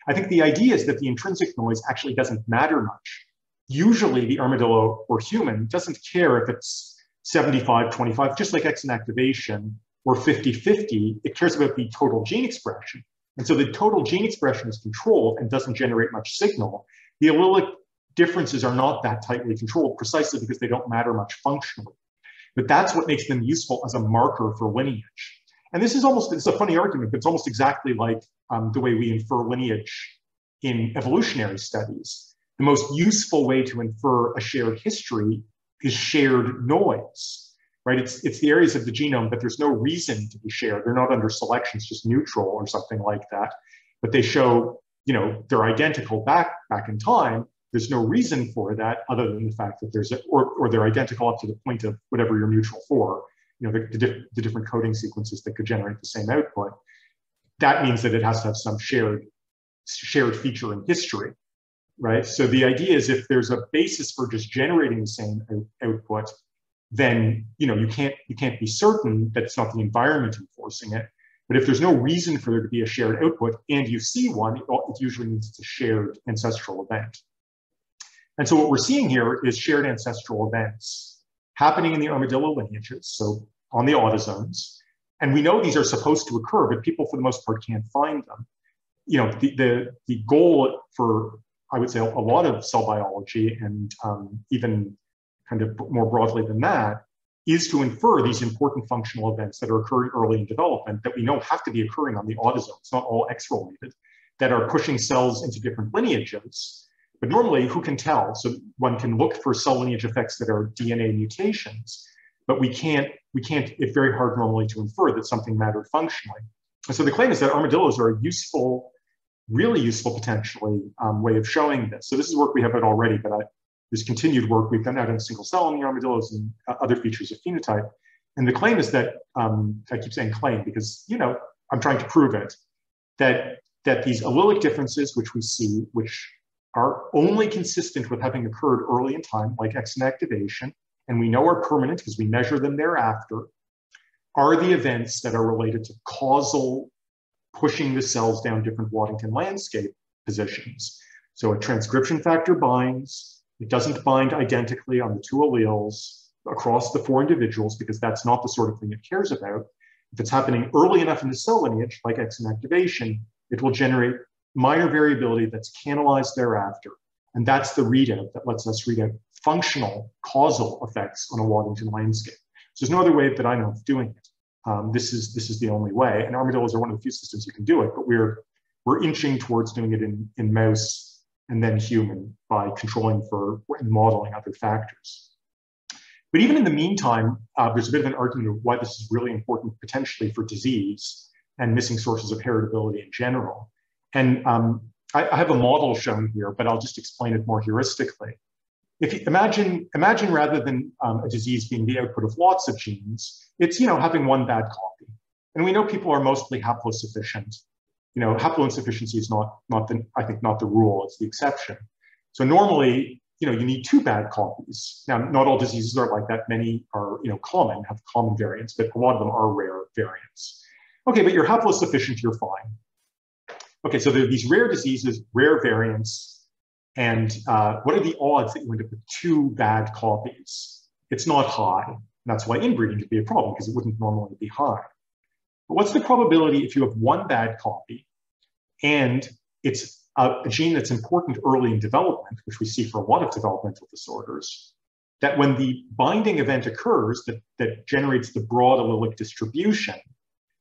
Speaker 3: I think the idea is that the intrinsic noise actually doesn't matter much. Usually the armadillo or human doesn't care if it's 75-25, just like X in activation, or 50-50, it cares about the total gene expression. And so the total gene expression is controlled and doesn't generate much signal. The allelic differences are not that tightly controlled precisely because they don't matter much functionally. But that's what makes them useful as a marker for lineage. And this is almost, it's a funny argument, but it's almost exactly like the way we infer lineage in evolutionary studies. The most useful way to infer a shared history is shared noise, right? It's the areas of the genome that there's no reason to be shared. They're not under selection, it's just neutral or something like that. But they show, they're identical back in time. There's no reason for that other than the fact that there's or they're identical up to the point of whatever you're neutral for, the different coding sequences that could generate the same output. That means that it has to have some shared feature in history, right? So the idea is if there's a basis for just generating the same output, then you can't be certain that it's not the environment enforcing it. But if there's no reason for there to be a shared output and you see one, it usually means it's a shared ancestral event. And so what we're seeing here is shared ancestral events happening in the armadillo lineages, so on the autosomes. And we know these are supposed to occur, but people for the most part can't find them. The goal for, I would say, a lot of cell biology and even kind of more broadly than that, is to infer these important functional events that are occurring early in development that we know have to be occurring on the autosome. It's not all X-related, that are pushing cells into different lineages. But normally, who can tell? So one can look for cell lineage effects that are DNA mutations, but we can't, it's very hard normally to infer that something mattered functionally. And so the claim is that armadillos are a useful, really useful potentially way of showing this. So this is work we have out already, but there's continued work we've done out in single cell in the armadillos and other features of phenotype. And the claim is that, I keep saying claim because, I'm trying to prove it, that these allelic differences, which we see, which are only consistent with having occurred early in time, like X in activation, and we know are permanent because we measure them thereafter, are the events that are related to causal pushing the cells down different Waddington landscape positions. So a transcription factor binds, it doesn't bind identically on the two alleles across the four individuals because that's not the sort of thing it cares about. If it's happening early enough in the cell lineage, like X in activation, it will generate minor variability that's canalized thereafter. And that's the readout that lets us read out functional causal effects on a Waddington landscape. So there's no other way that I know of doing it. This is the only way. And armadillos are one of the few systems you can do it, but we're inching towards doing it in mouse and then human by controlling for and modeling other factors. But even in the meantime, there's a bit of an argument of why this is really important potentially for disease and missing sources of heritability in general. And I have a model shown here, but I'll just explain it more heuristically. If you imagine rather than a disease being the output of lots of genes, it's having one bad copy. And we know people are mostly haplosufficient. Haploinsufficiency is not the rule, it's the exception. So normally, you need two bad copies. Now, not all diseases are like that. Many are, common, have common variants, but a lot of them are rare variants. Okay, but you're haplosufficient, you're fine. Okay, so there are these rare diseases, rare variants, and what are the odds that you end up with two bad copies? It's not high. And that's why inbreeding could be a problem, because it wouldn't normally be high. But what's the probability if you have one bad copy and it's a gene that's important early in development, which we see for a lot of developmental disorders, that when the binding event occurs that generates the broad allelic distribution,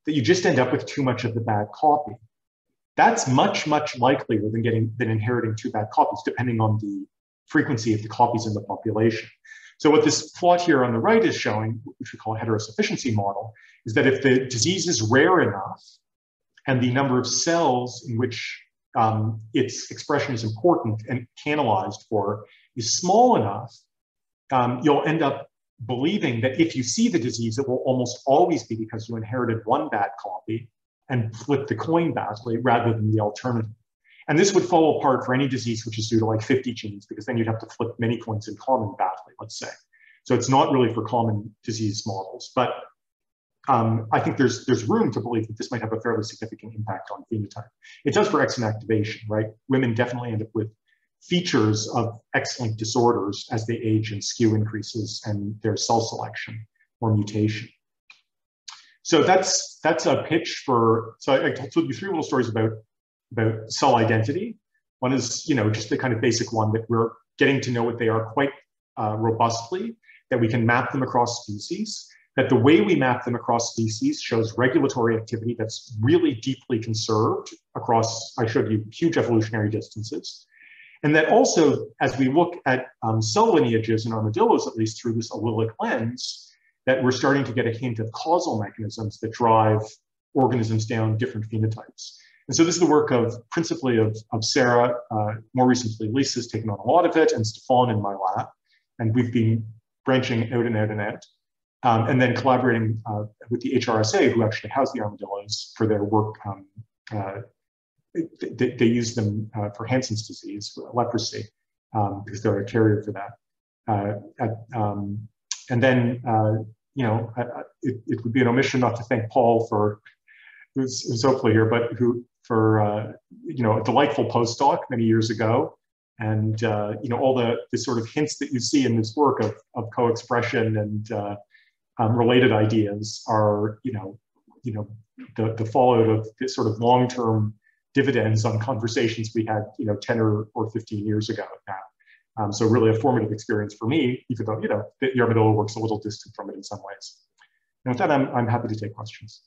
Speaker 3: that you just end up with too much of the bad copy? That's much, much likelier than inheriting two bad copies, depending on the frequency of the copies in the population. So what this plot here on the right is showing, which we call a heterosufficiency model, is that if the disease is rare enough and the number of cells in which its expression is important and canalized for is small enough, you'll end up believing that if you see the disease, it will almost always be because you inherited one bad copy and flip the coin badly rather than the alternative. And this would fall apart for any disease which is due to like 50 genes, because then you'd have to flip many points in common badly, let's say. So it's not really for common disease models, but I think there's room to believe that this might have a fairly significant impact on phenotype. It does for X activation, right? Women definitely end up with features of X-linked disorders as they age, and skew increases and there's cell selection or mutation. So that's a pitch for, so I told you 3 little stories about cell identity. One is, just the kind of basic one that we're getting to know what they are quite robustly, that we can map them across species, that the way we map them across species shows regulatory activity that's really deeply conserved across, I showed you, huge evolutionary distances. And that also, as we look at cell lineages in armadillos, at least through this allelic lens, that we're starting to get a hint of causal mechanisms that drive organisms down different phenotypes. And so this is the work of principally of Sarah, more recently Lisa's taken on a lot of it, and Stefan in my lab. And we've been branching out and out and out. And then collaborating with the HRSA, who actually house the armadillos, for their work. They use them for Hansen's disease, leprosy, because they're a carrier for that. And then, it would be an omission not to thank Paul for, who's hopefully here, but for a delightful postdoc many years ago. And, all the sort of hints that you see in this work of co-expression and related ideas are, the fallout of this sort of long-term dividends on conversations we had, 10 or 15 years ago now. So really a formative experience for me, even though, the armadillo work's a little distant from it in some ways. And with that, I'm happy to take questions.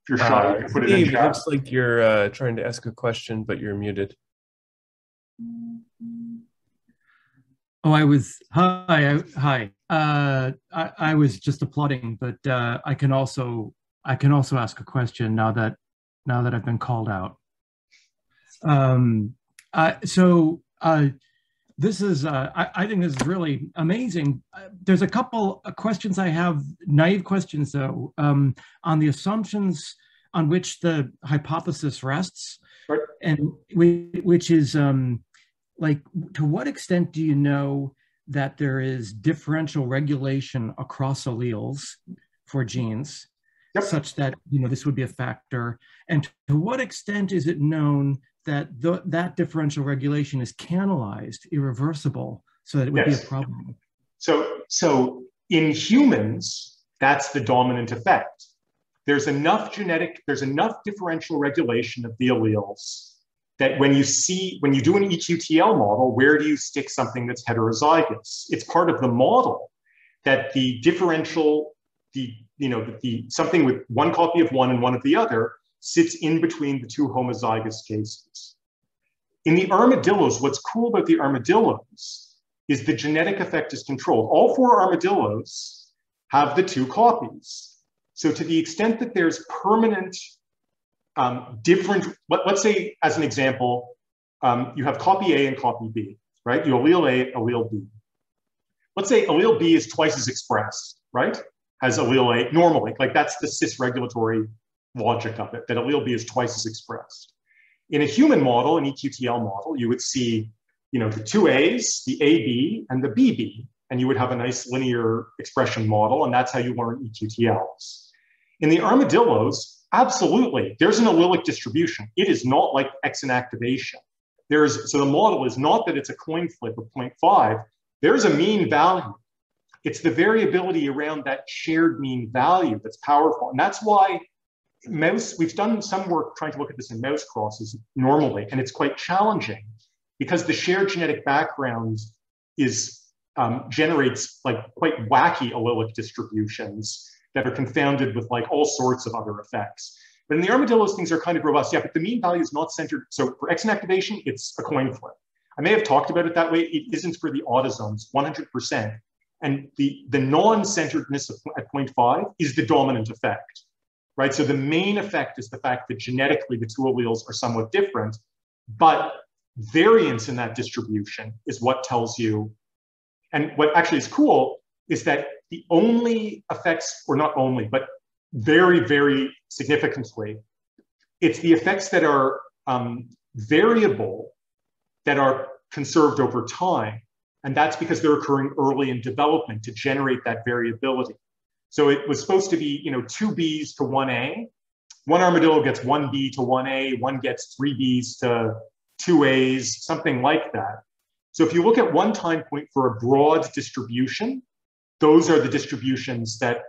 Speaker 3: If you're shy, you can put it in
Speaker 1: Steve,
Speaker 3: chat.
Speaker 1: it looks like you're trying to ask a question, but you're muted.
Speaker 4: Oh, hi. I was just applauding, but I can also ask a question now that I've been called out. This is I think this is really amazing. There's a couple of questions I have, naive questions though, on the assumptions on which the hypothesis rests,
Speaker 3: right.
Speaker 4: And which is like, to what extent do you know that there is differential regulation across alleles for genes,
Speaker 3: yep,
Speaker 4: such that this would be a factor, and to what extent is it known that that differential regulation is canalized, irreversible, so that it would
Speaker 3: yes.
Speaker 4: be a problem?
Speaker 3: So in humans, that's the dominant effect. There's enough differential regulation of the alleles that when you do an EQTL model, where do you stick something that's heterozygous? It's part of the model that the differential, something with one copy of one and one of the other sits in between the two homozygous cases. In the armadillos, what's cool about the armadillos is the genetic effect is controlled. All 4 armadillos have the 2 copies. So to the extent that there's permanent different, let's say as an example, you have copy A and copy B, right? You allele A, allele B. Let's say allele B is twice as expressed, right? As allele A normally, like that's the cis regulatory logic of it, that allele B is twice as expressed. In a human model, an EQTL model, you would see, the 2 A's, the AB and the BB, and you would have a nice linear expression model, and that's how you learn EQTLs. In the armadillos, absolutely, there's an allelic distribution. It is not like X inactivation. So the model is not that it's a coin flip of 0.5. There's a mean value. It's the variability around that shared mean value that's powerful. And that's why we've done some work trying to look at this in mouse crosses normally, and it's quite challenging because the shared genetic background generates like quite wacky allelic distributions that are confounded with like all sorts of other effects. But in the armadillos, things are kind of robust. Yeah, but the mean value is not centered. So for X inactivation, it's a coin flip. I may have talked about it that way. It isn't for the autosomes, 100%. And the non-centeredness at 0.5 is the dominant effect. right? So the main effect is the fact that genetically the two alleles are somewhat different, but variance in that distribution is what tells you. And what actually is cool is that the only effects, or not only, but very, very significantly, it's the effects that are variable that are conserved over time. And that's because they're occurring early in development to generate that variability. So it was supposed to be, two Bs to one A. One armadillo gets one B to one A, one gets three Bs to two As, something like that. So if you look at one time point for a broad distribution, those are the distributions that,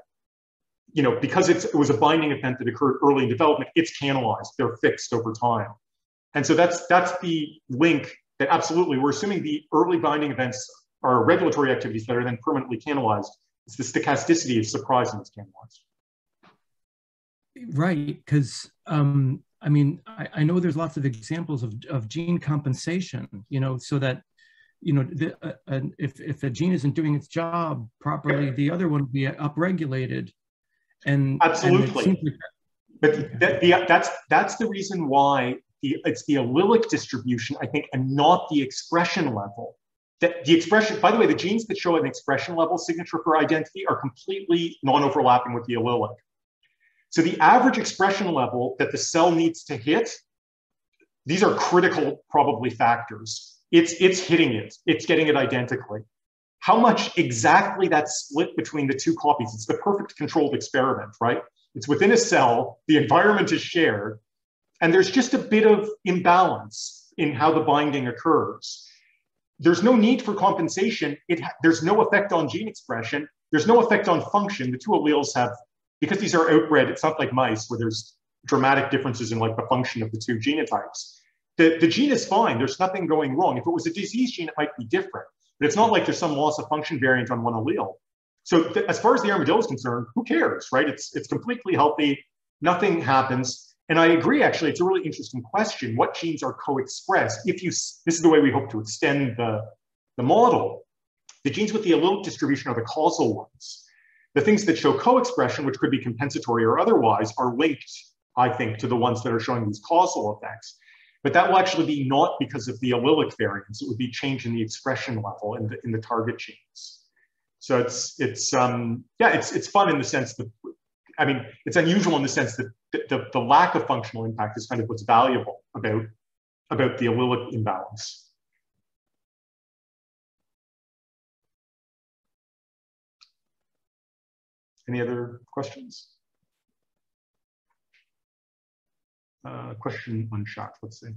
Speaker 3: because it was a binding event that occurred early in development, it's canalized, they're fixed over time. And so that's the link that absolutely, we're assuming the early binding events are regulatory activities that are then permanently canalized. It's the stochasticity of surprise when it's canalized.
Speaker 4: Right, because I know there's lots of examples of gene compensation, so that, if a gene isn't doing its job properly, the other one will be upregulated. And
Speaker 3: absolutely. But that's the reason why it's the allelic distribution, I think, and not the expression level. That the expression, by the way, the genes that show an expression level signature for identity are completely non-overlapping with the allelic. So the average expression level that the cell needs to hit, these are critical probably factors. It's hitting it, it's getting it identically. How much exactly that's split between the two copies? It's the perfect controlled experiment, right? It's within a cell, the environment is shared, and there's just a bit of imbalance in how the binding occurs. There's no need for compensation. There's no effect on gene expression. There's no effect on function. The two alleles have, because these are outbred, it's not like mice where there's dramatic differences in like the function of the two genotypes. The gene is fine. There's nothing going wrong. If it was a disease gene, it might be different. But it's not like there's some loss of function variant on one allele. So as far as the armadillo is concerned, who cares, right? It's completely healthy. Nothing happens. And I agree, actually, it's a really interesting question. What genes are co-expressed? This is the way we hope to extend the model. The genes with the allelic distribution are the causal ones. The things that show co-expression, which could be compensatory or otherwise, are linked, I think, to the ones that are showing these causal effects. But that will actually be not because of the allelic variance. It would be change in the expression level in the target genes. So it's fun in the sense that, it's unusual in the sense that the lack of functional impact is kind of what's valuable about the allelic imbalance. Any other questions? Question on chat, let's see.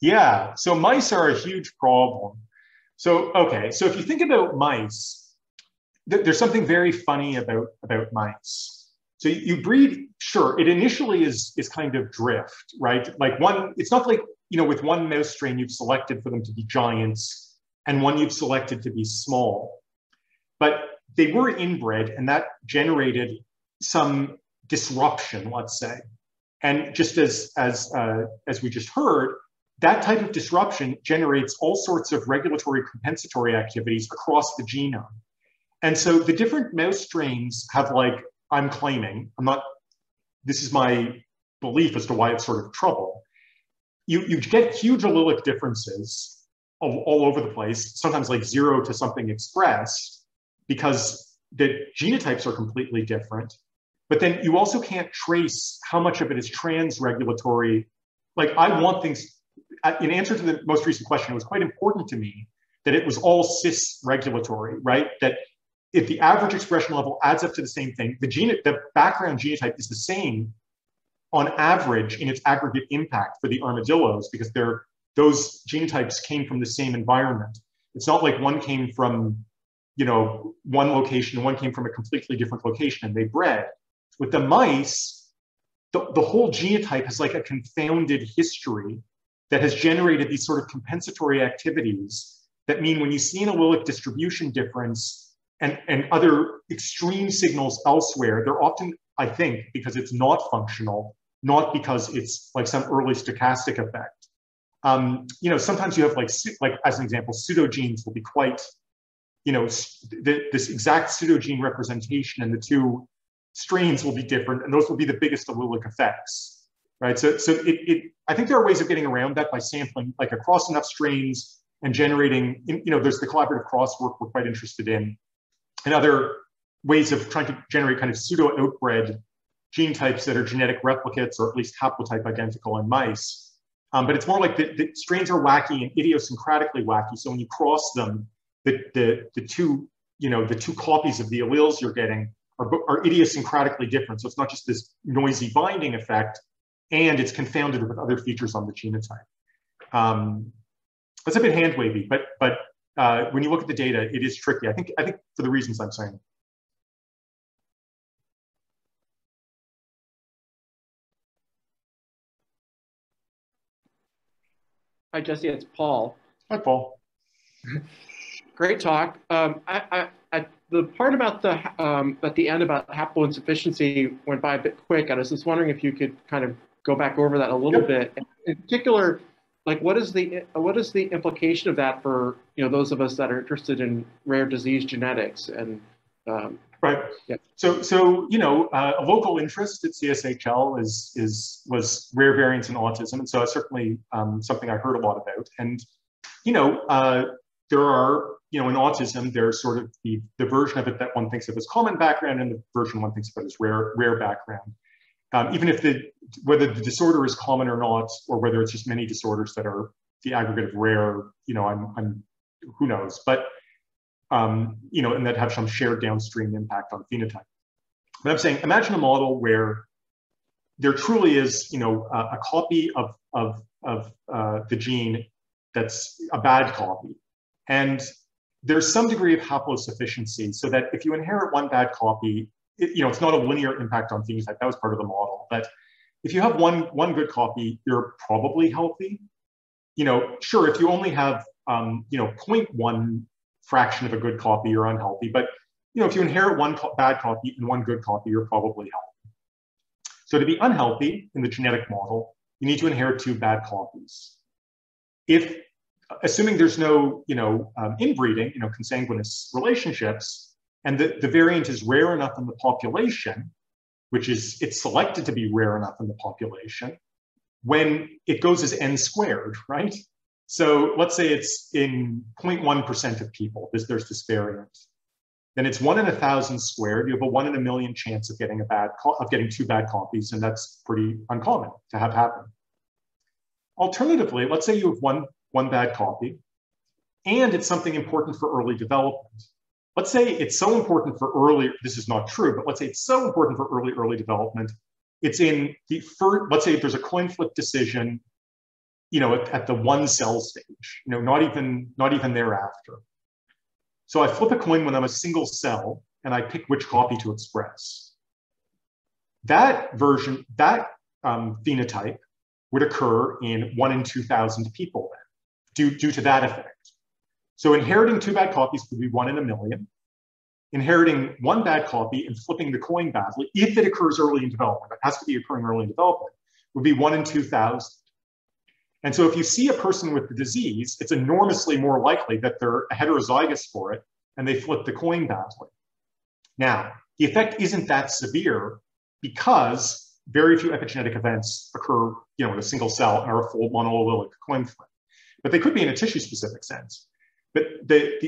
Speaker 3: Yeah, so mice are a huge problem. So, okay, so if you think about mice, there's something very funny about mice. So you breed, sure, it initially is kind of drift, right? Like it's not like, with one mouse strain you've selected for them to be giants and one you've selected to be small. But they were inbred and that generated some disruption, let's say. And just as we just heard, that type of disruption generates all sorts of regulatory compensatory activities across the genome. And so the different mouse strains have, like, I'm claiming, this is my belief as to why it's sort of trouble. You get huge allelic differences all over the place, sometimes like 0 to something expressed, because the genotypes are completely different. But then you also can't trace how much of it is trans-regulatory. Like, I want things, in answer to the most recent question, it was quite important to me that it was all cis-regulatory, right? That if the average expression level adds up to the same thing, the background genotype is the same on average in its aggregate impact for the armadillos, because those genotypes came from the same environment. It's not like one came from, one location and one came from a completely different location and they bred. With the mice, the whole genotype has like a confounded history that has generated these sort of compensatory activities that mean when you see an allelic distribution difference and other extreme signals elsewhere, they're often, I think, because it's not functional, not because it's like some early stochastic effect. Sometimes you have like as an example, pseudogenes will be quite, this exact pseudogene representation in the two strains will be different, and those will be the biggest allelic effects, right? So I think there are ways of getting around that by sampling like across enough strains and generating, there's the collaborative crosswork we're quite interested in, and other ways of trying to generate kind of pseudo outbred gene types that are genetic replicates or at least haplotype identical in mice. But it's more like the strains are wacky and idiosyncratically wacky. So when you cross them, the two copies of the alleles you're getting are idiosyncratically different. So it's not just this noisy binding effect, and it's confounded with other features on the genotype. It's a bit hand wavy, but when you look at the data, it is tricky. I think for the reasons I'm saying.
Speaker 5: Hi, Jesse, it's Paul.
Speaker 3: Hi, Paul.
Speaker 5: Great talk. The part about at the end about haploinsufficiency went by a bit quick. I was just wondering if you could kind of go back over that a little bit. In particular, like what is the implication of that for those of us that are interested in rare disease genetics and
Speaker 3: right.
Speaker 5: Yeah.
Speaker 3: So a local interest at CSHL was rare variants in autism, and so it's certainly something I heard a lot about. And there are in autism there's sort of the version of it that one thinks of as common background and the version one thinks of as rare background. Even if whether the disorder is common or not, or whether it's just many disorders that are the aggregate of rare, I'm who knows, but and that have some shared downstream impact on phenotype. But I'm saying, imagine a model where there truly is, a copy of the gene that's a bad copy, and there's some degree of haplosufficiency, so that if you inherit one bad copy, it's not a linear impact on phenotype. That was part of the model. But if you have one good copy, you're probably healthy. Sure, if you only have 0.1 fraction of a good copy, you're unhealthy. But if you inherit one bad copy and one good copy, you're probably healthy. So to be unhealthy in the genetic model, you need to inherit two bad copies. Assuming there's no inbreeding, consanguineous relationships, and the variant is rare enough in the population, it's selected to be rare enough in the population, when it goes as n squared, right? So let's say it's in 0.1% of people, there's this variant. Then it's 1 in 1,000 squared. You have a 1 in a million chance of getting two bad copies, and that's pretty uncommon to have happen. Alternatively, let's say you have one bad copy, and it's something important for early development. Let's say it's so important for this is not true, but let's say it's so important for early development, it's in the first, let's say if there's a coin flip decision, at the 1 cell stage, not even thereafter. So I flip a coin when I'm a single cell, and I pick which copy to express. That phenotype would occur in 1 in 2,000 people then, due to that effect. So inheriting two bad copies would be 1 in a million. Inheriting one bad copy and flipping the coin badly, if it occurs early in development, it has to be occurring early in development, would be 1 in 2,000. And so if you see a person with the disease, it's enormously more likely that they're heterozygous for it and they flip the coin badly. Now, the effect isn't that severe because very few epigenetic events occur in a single cell and are a full monoallelic coin flip. But they could be in a tissue-specific sense. But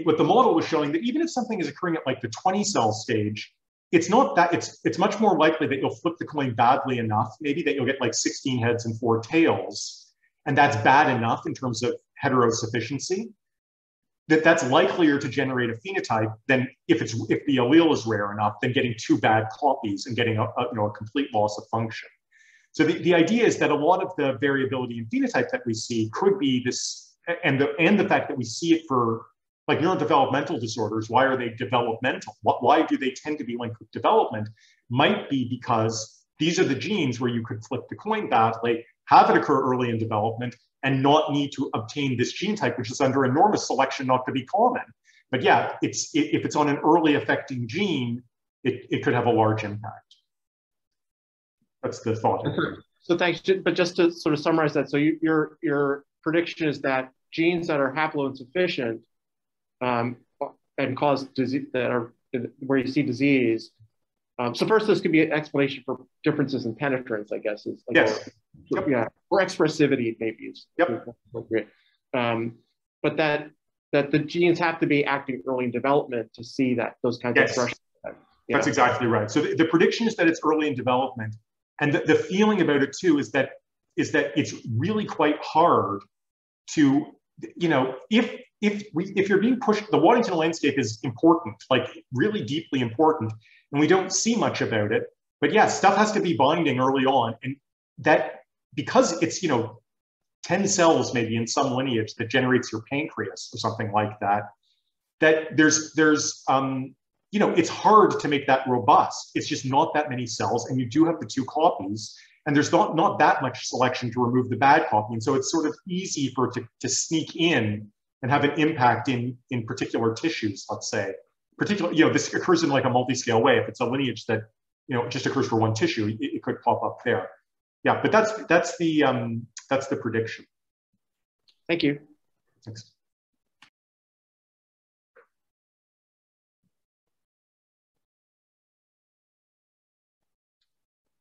Speaker 3: what the model was showing, that even if something is occurring at like the 20-cell stage, it's not that, it's much more likely that you'll flip the coin badly enough, maybe that you'll get like 16 heads and 4 tails, and that's bad enough in terms of heterosufficiency, that's likelier to generate a phenotype than if the allele is rare enough than getting two bad copies and getting a complete loss of function. So the idea is that a lot of the variability in phenotype that we see could be this, and the fact that we see it for like neurodevelopmental disorders. Why are they developmental? Why do they tend to be linked with development? Might be because these are the genes where you could flip the coin badly, have it occur early in development, and not need to obtain this gene type, which is under enormous selection not to be common. But yeah, if it's on an early affecting gene, it could have a large impact. That's the thought.
Speaker 5: So thanks. But just to sort of summarize that, so your prediction is that genes that are haploinsufficient and cause disease, that are where you see disease, So first, this could be an explanation for differences in penetrance, I guess. Is like
Speaker 3: yes.
Speaker 5: Or, yeah, or expressivity maybe is appropriate. But that the genes have to be acting early in development to see that those kinds of thresholds. Yeah.
Speaker 3: That's exactly right. So the prediction is that it's early in development, and the feeling about it too is that it's really quite hard to, you know, if you're being pushed, the Waddington landscape is important, like really deeply important, and we don't see much about it. But yeah, stuff has to be binding early on, and that because it's, you know, 10 cells maybe in some lineage that generates your pancreas or something like that, that there's you know, it's hard to make that robust. It's just not that many cells, and you do have the 2 copies, and there's not that much selection to remove the bad copy. And so it's sort of easy for it to sneak in and have an impact in particular tissues, let's say. Particularly, you know, this occurs in like a multi-scale way. If it's a lineage that, you know, just occurs for one tissue, it could pop up there. Yeah, but that's the prediction.
Speaker 5: Thank you.
Speaker 3: Thanks.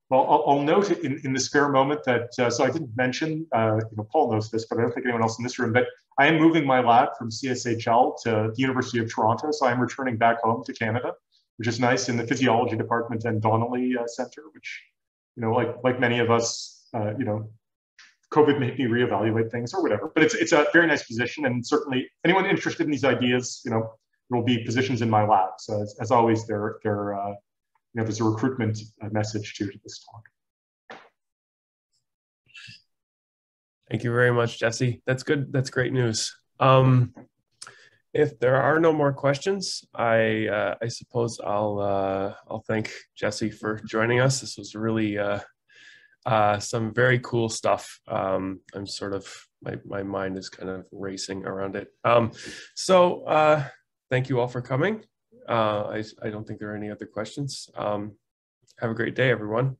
Speaker 3: Well, I'll note in the spare moment that, so I didn't mention, you know, Paul knows this, but I don't think anyone else in this room, but I am moving my lab from CSHL to the University of Toronto. So I'm returning back home to Canada, which is nice, in the physiology department and Donnelly Center, which, you know, like many of us, you know, COVID made me reevaluate things or whatever, but it's a very nice position. And certainly anyone interested in these ideas, you know, there will be positions in my lab. So as always, you know, there's a recruitment message to this talk.
Speaker 1: Thank you very much, Jesse. That's good. That's great news. If there are no more questions, I suppose I'll thank Jesse for joining us. This was really some very cool stuff. I'm sort of, my mind is kind of racing around it. So thank you all for coming. I don't think there are any other questions. Have a great day, everyone.